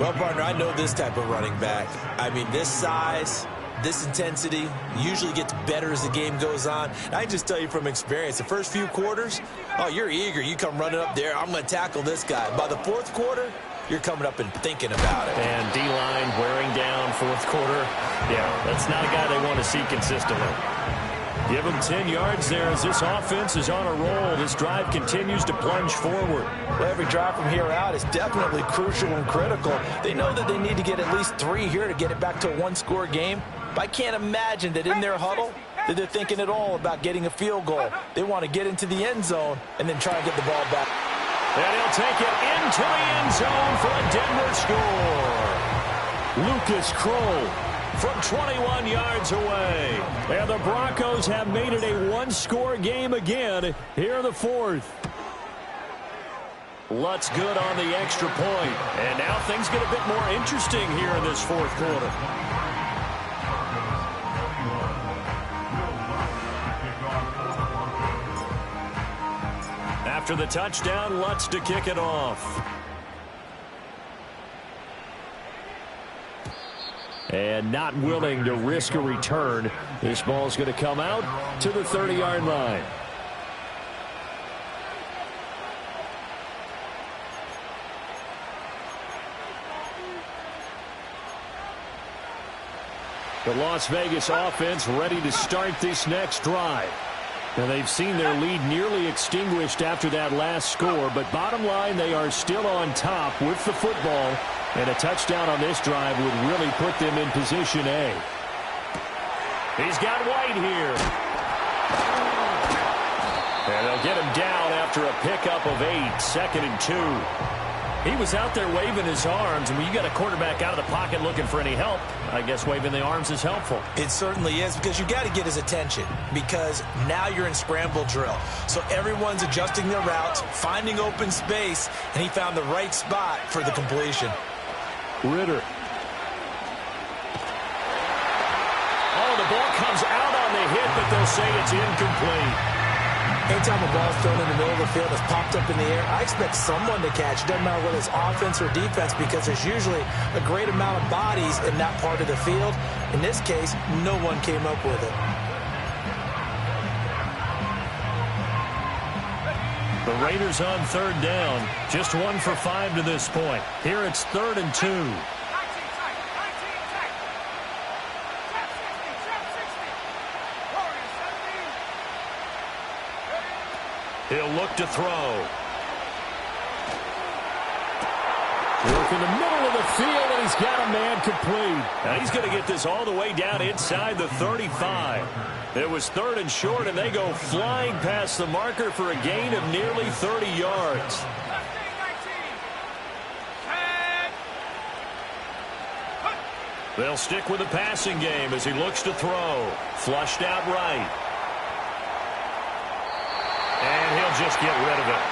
Well, partner, I know this type of running back. I mean, this size, this intensity usually gets better as the game goes on. And I can just tell you from experience, the first few quarters, oh, you're eager. You come running up there, I'm going to tackle this guy. By the fourth quarter, you're coming up and thinking about it. And D-line wearing down fourth quarter. Yeah, that's not a guy they want to see consistently. Give them 10 yards there as this offense is on a roll. This drive continues to plunge forward. Well, every drive from here out is definitely crucial and critical. They know that they need to get at least 3 here to get it back to a one-score game. But I can't imagine that in their huddle that they're thinking at all about getting a field goal. They want to get into the end zone and then try and get the ball back. And he'll take it into the end zone for a Denver score. Lucas Kroll from 21 yards away. And the Broncos have made it a one-score game again here in the fourth. Lutz good on the extra point. And now things get a bit more interesting here in this fourth quarter. After the touchdown, Lutz to kick it off. And not willing to risk a return. This ball's going to come out to the 30-yard line. The Las Vegas offense ready to start this next drive. Now, they've seen their lead nearly extinguished after that last score, but bottom line, they are still on top with the football, and a touchdown on this drive would really put them in position A. He's got White here. And they'll get him down after a pickup of 8, 2nd and 2. He was out there waving his arms, and when you got a quarterback out of the pocket looking for any help, I guess waving the arms is helpful. It certainly is, because you got to get his attention, because now you're in scramble drill. So everyone's adjusting their routes, finding open space, and he found the right spot for the completion. Ritter. Oh, the ball comes out on the hit, but they'll say it's incomplete. Anytime a ball's thrown in the middle of the field, it's popped up in the air, I expect someone to catch. It doesn't matter whether it's offense or defense, because there's usually a great amount of bodies in that part of the field. In this case, no one came up with it. The Raiders on 3rd down. Just 1 for 5 to this point. Here it's 3rd and 2. He'll look to throw. Work in the middle of the field, and he's got a man complete. Now he's going to get this all the way down inside the 35. It was 3rd and short, and they go flying past the marker for a gain of nearly 30 yards. They'll stick with the passing game as he looks to throw. Flushed out right. And he'll just get rid of it.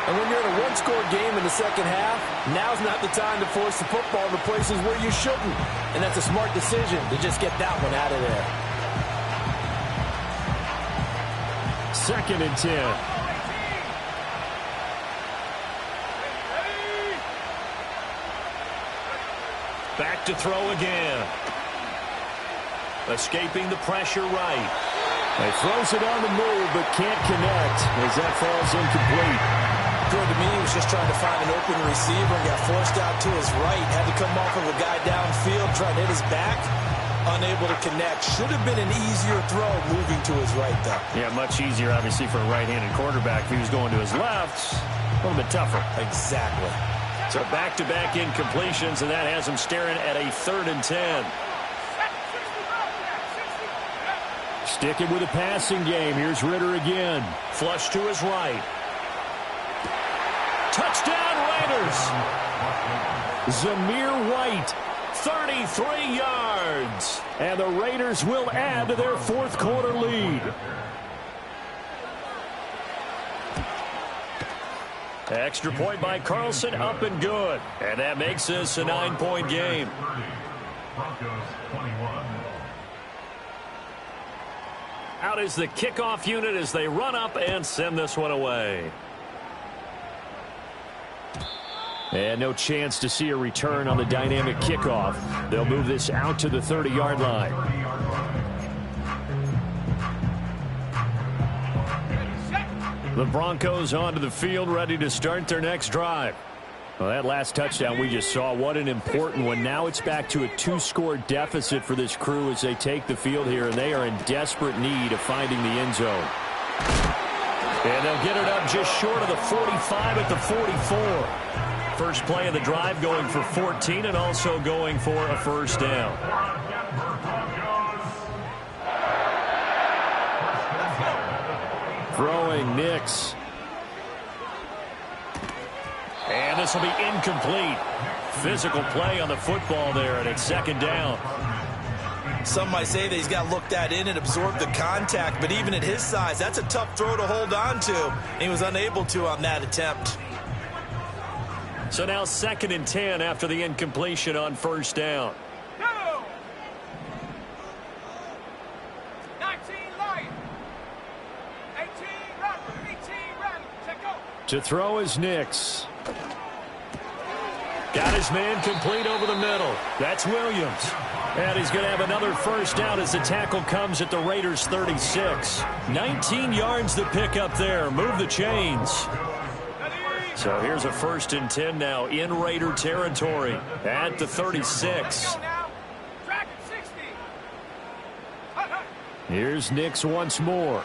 And when you're in a one-score game in the second half, now's not the time to force the football to places where you shouldn't. And that's a smart decision to just get that one out of there. 2nd and 10. Back to throw again. Escaping the pressure right. He throws it on the move, but can't connect as that falls incomplete. Good to me, he was just trying to find an open receiver and got forced out to his right. Had to come off of a guy downfield, trying to hit his back. Unable to connect. Should have been an easier throw moving to his right, though. Yeah, much easier, obviously, for a right-handed quarterback. If he was going to his left, a little bit tougher. Exactly. So back-to-back incompletions, and that has him staring at a 3rd and 10. Sticking with the passing game. Here's Ritter again. Flush to his right. Touchdown Raiders. Zamir White, 33 yards. And the Raiders will add to their fourth quarter lead. Extra point by Carlson, up and good. And that makes this a 9-point game. Broncos 21. Out is the kickoff unit as they run up and send this one away. And no chance to see a return on the dynamic kickoff. They'll move this out to the 30-yard line. The Broncos onto the field, ready to start their next drive. Well, that last touchdown we just saw, what an important one. Now it's back to a 2-score deficit for this crew as they take the field here, and they are in desperate need of finding the end zone. And they'll get it up just short of the 45 at the 44. First play of the drive going for 14 and also going for a first down. Throwing Nix. And this will be incomplete. Physical play on the football there, and it's second down. Some might say that he's got looked at in and absorbed the contact, but even at his size, that's a tough throw to hold on to. And he was unable to on that attempt. So now 2nd and 10 after the incompletion on first down. 19 Lion. 18 run. 18 run. Check go. To throw is Nix. Got his man complete over the middle. That's Williams. And he's going to have another first down as the tackle comes at the Raiders' 36. 19 yards to pick up there. Move the chains. So here's a 1st and 10 now in Raider territory at the 36. Here's Nix once more.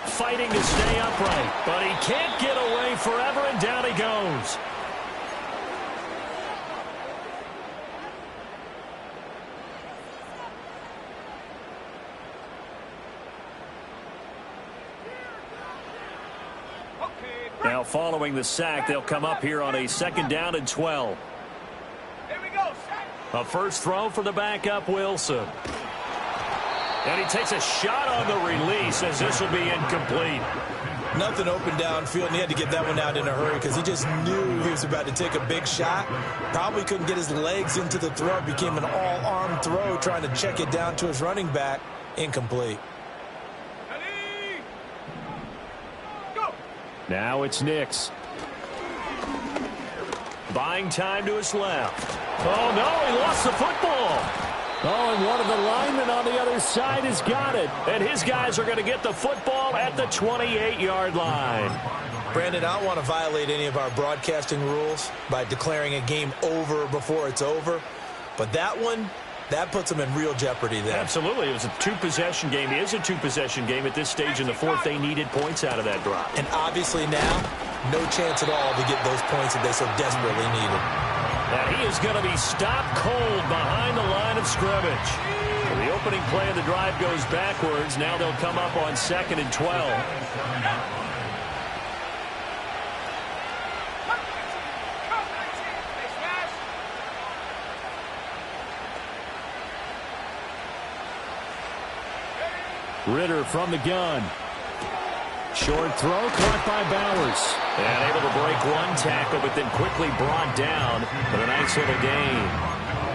Fighting to stay upright, but he can't get away forever, and down he goes. Now following the sack, they'll come up here on a 2nd down and 12. Here we go. A first throw for the backup, Wilson. And he takes a shot on the release as this will be incomplete. Nothing open downfield, and he had to get that one out in a hurry because he just knew he was about to take a big shot. Probably couldn't get his legs into the throw. It became an all-arm throw trying to check it down to his running back. Incomplete. Now it's Nix. Buying time to his left. Oh, no, he lost the football. Oh, and one of the linemen on the other side has got it. And his guys are going to get the football at the 28-yard line. Brandon, I don't want to violate any of our broadcasting rules by declaring a game over before it's over. But that one, that puts them in real jeopardy there. Absolutely. It was a two-possession game. It is a two-possession game at this stage in the fourth. They needed points out of that drive. And obviously now, no chance at all to get those points that they so desperately needed. And he is going to be stopped cold behind the line of scrimmage. Well, the opening play of the drive goes backwards. Now they'll come up on 2nd and 12. Ritter from the gun. Short throw caught by Bowers. And able to break one tackle, but then quickly brought down with a nice little gain.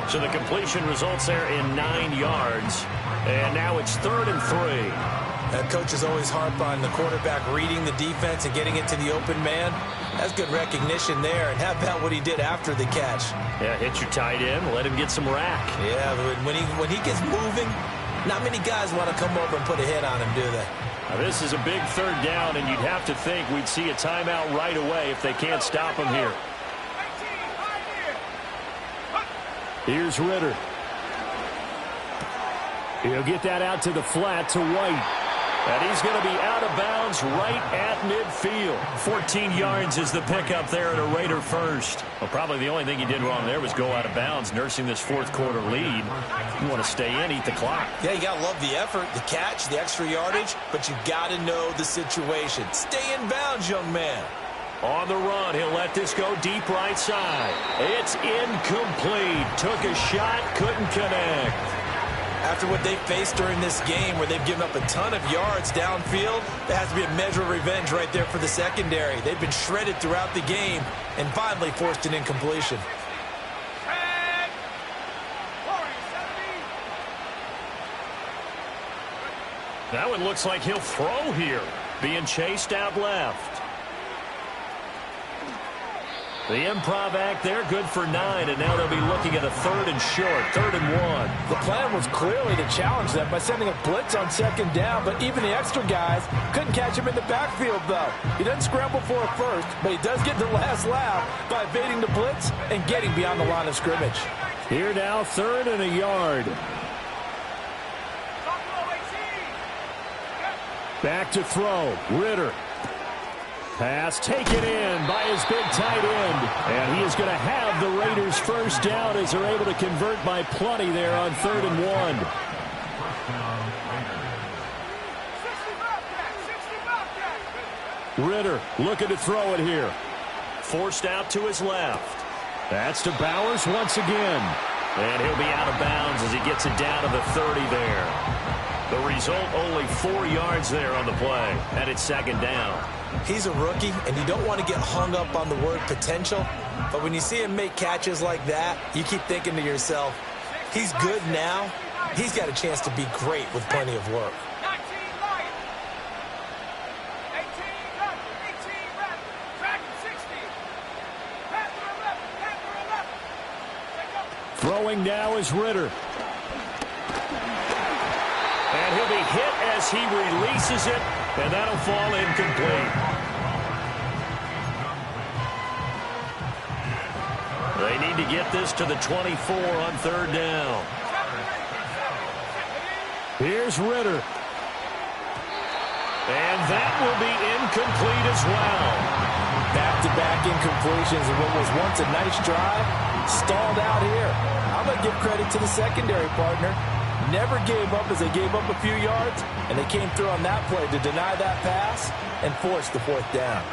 So the completion results there in 9 yards. And now it's 3rd and 3. Coaches always harp on the quarterback reading the defense and getting it to the open man. That's good recognition there. And how about what he did after the catch? Yeah, hit your tight end, let him get some rack. Yeah, but when he gets moving, not many guys want to come over and put a hit on him, do they? Now, this is a big 3rd down, and you'd have to think we'd see a timeout right away if they can't stop him here. Here's Ritter. He'll get that out to the flat to White. And he's going to be out of bounds right at midfield. 14 yards is the pickup there at a Raider first. Well, probably the only thing he did wrong there was go out of bounds, nursing this 4th quarter lead. You want to stay in, eat the clock. Yeah, you got to love the effort, the catch, the extra yardage, but you got to know the situation. Stay in bounds, young man. On the run, he'll let this go deep right side. It's incomplete. Took a shot, couldn't connect. After what they faced during this game where they've given up a ton of yards downfield, there has to be a measure of revenge right there for the secondary. They've been shredded throughout the game and finally forced an incompletion. That one looks like he'll throw here. Being chased out left. The improv act there, good for 9, and now they'll be looking at a 3rd and short, 3rd and 1. The plan was clearly to challenge them by sending a blitz on 2nd down, but even the extra guys couldn't catch him in the backfield, though. He doesn't scramble for a first, but he does get the last laugh by evading the blitz and getting beyond the line of scrimmage. Here now, 3rd and a yard. Back to throw, Ritter. Pass taken in by his big tight end. And he is going to have the Raiders first down as they're able to convert by plenty there on 3rd and 1. Ritter looking to throw it here. Forced out to his left. That's to Bowers once again. And he'll be out of bounds as he gets it down to the 30 there. The result, only 4 yards there on the play. And it's 2nd down. He's a rookie, and you don't want to get hung up on the word potential. But when you see him make catches like that, you keep thinking to yourself, he's good now. He's got a chance to be great with plenty of work. Throwing now is Ritter. And he'll be hit as he releases it, and that'll fall incomplete. They need to get this to the 24 on 3rd down. Here's Ritter. And that will be incomplete as well. Back-to-back incompletions of what was once a nice drive, stalled out here. I'm going to give credit to the secondary partner. Never gave up as they gave up a few yards, and they came through on that play to deny that pass and force the 4th down.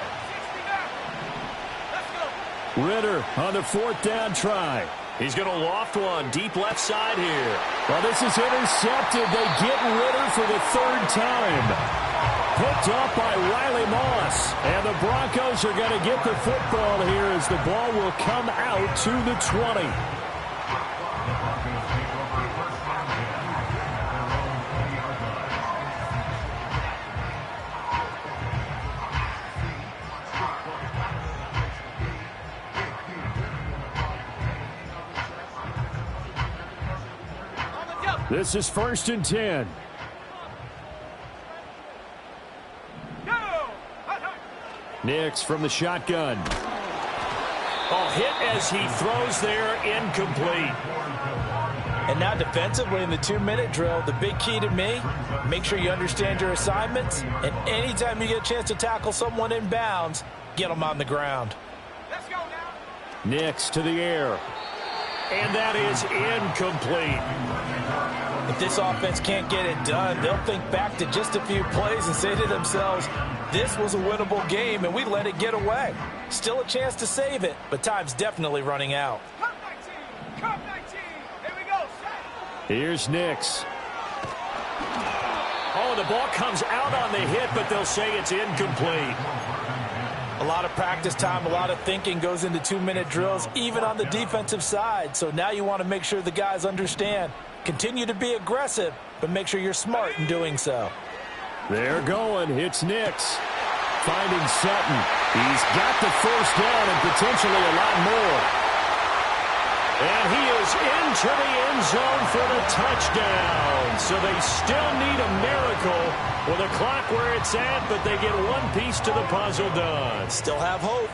Ritter on the 4th down try. He's going to loft one deep left side here. Well, this is intercepted. They get Ritter for the 3rd time. Picked up by Riley Moss. And the Broncos are going to get the football here as the ball will come out to the 20. This is 1st and 10. Nix from the shotgun. Oh, hit as he throws there, incomplete. And now defensively in the 2-minute drill, the big key to me, make sure you understand your assignments, and anytime you get a chance to tackle someone in bounds, get them on the ground. Let's go now. Nix to the air. And that is incomplete. If this offense can't get it done, they'll think back to just a few plays and say to themselves, this was a winnable game and we let it get away. Still a chance to save it, but time's definitely running out. Come 19. Come 19. Here we go. Set. Here's Nix. Oh, the ball comes out on the hit, but they'll say it's incomplete. A lot of practice time, a lot of thinking goes into 2-minute drills, even on the defensive side. So now you want to make sure the guys understand. Continue to be aggressive, but make sure you're smart in doing so. They're going. It's Nix. Finding Sutton. He's got the 1st down and potentially a lot more. And he is into the end zone for the touchdown. So they still need a miracle with the clock where it's at, but they get one piece to the puzzle done. Still have hope.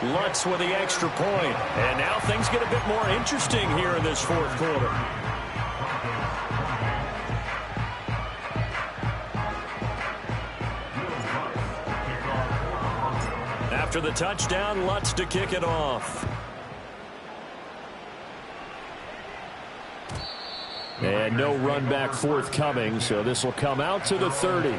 Lutz with the extra point. And now things get a bit more interesting here in this 4th quarter. After the touchdown, Lutz to kick it off. And no run back forthcoming, so this will come out to the 30.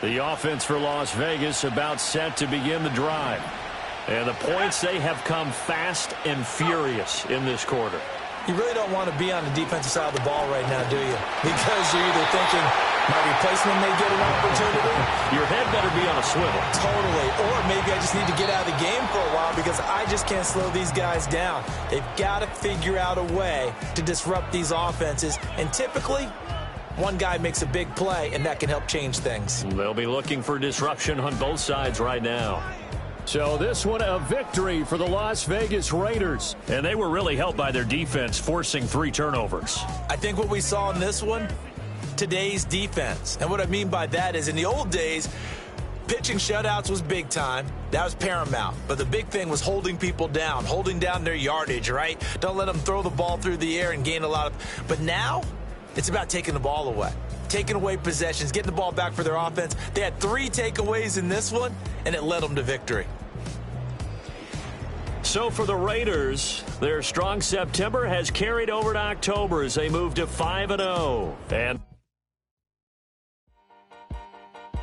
The offense for Las Vegas about set to begin the drive. And the points, they have come fast and furious in this quarter. You really don't want to be on the defensive side of the ball right now, do you? Because you're either thinking, My replacement may get an opportunity. Your head better be on a swivel. Totally. Or maybe I just need to get out of the game for a while because I just can't slow these guys down. They've got to figure out a way to disrupt these offenses. And typically, one guy makes a big play, and that can help change things. They'll be looking for disruption on both sides right now. So this one a victory for the Las Vegas Raiders. And they were really helped by their defense, forcing 3 turnovers. I think what we saw in this one, today's defense. And what I mean by that is in the old days, pitching shutouts was big time. That was paramount. But the big thing was holding people down, holding down their yardage, right? Don't let them throw the ball through the air and gain a lot of... But now, it's about taking the ball away. Taking away possessions, getting the ball back for their offense. They had 3 takeaways in this one, and it led them to victory. So for the Raiders, their strong September has carried over to October as they move to 5-0. And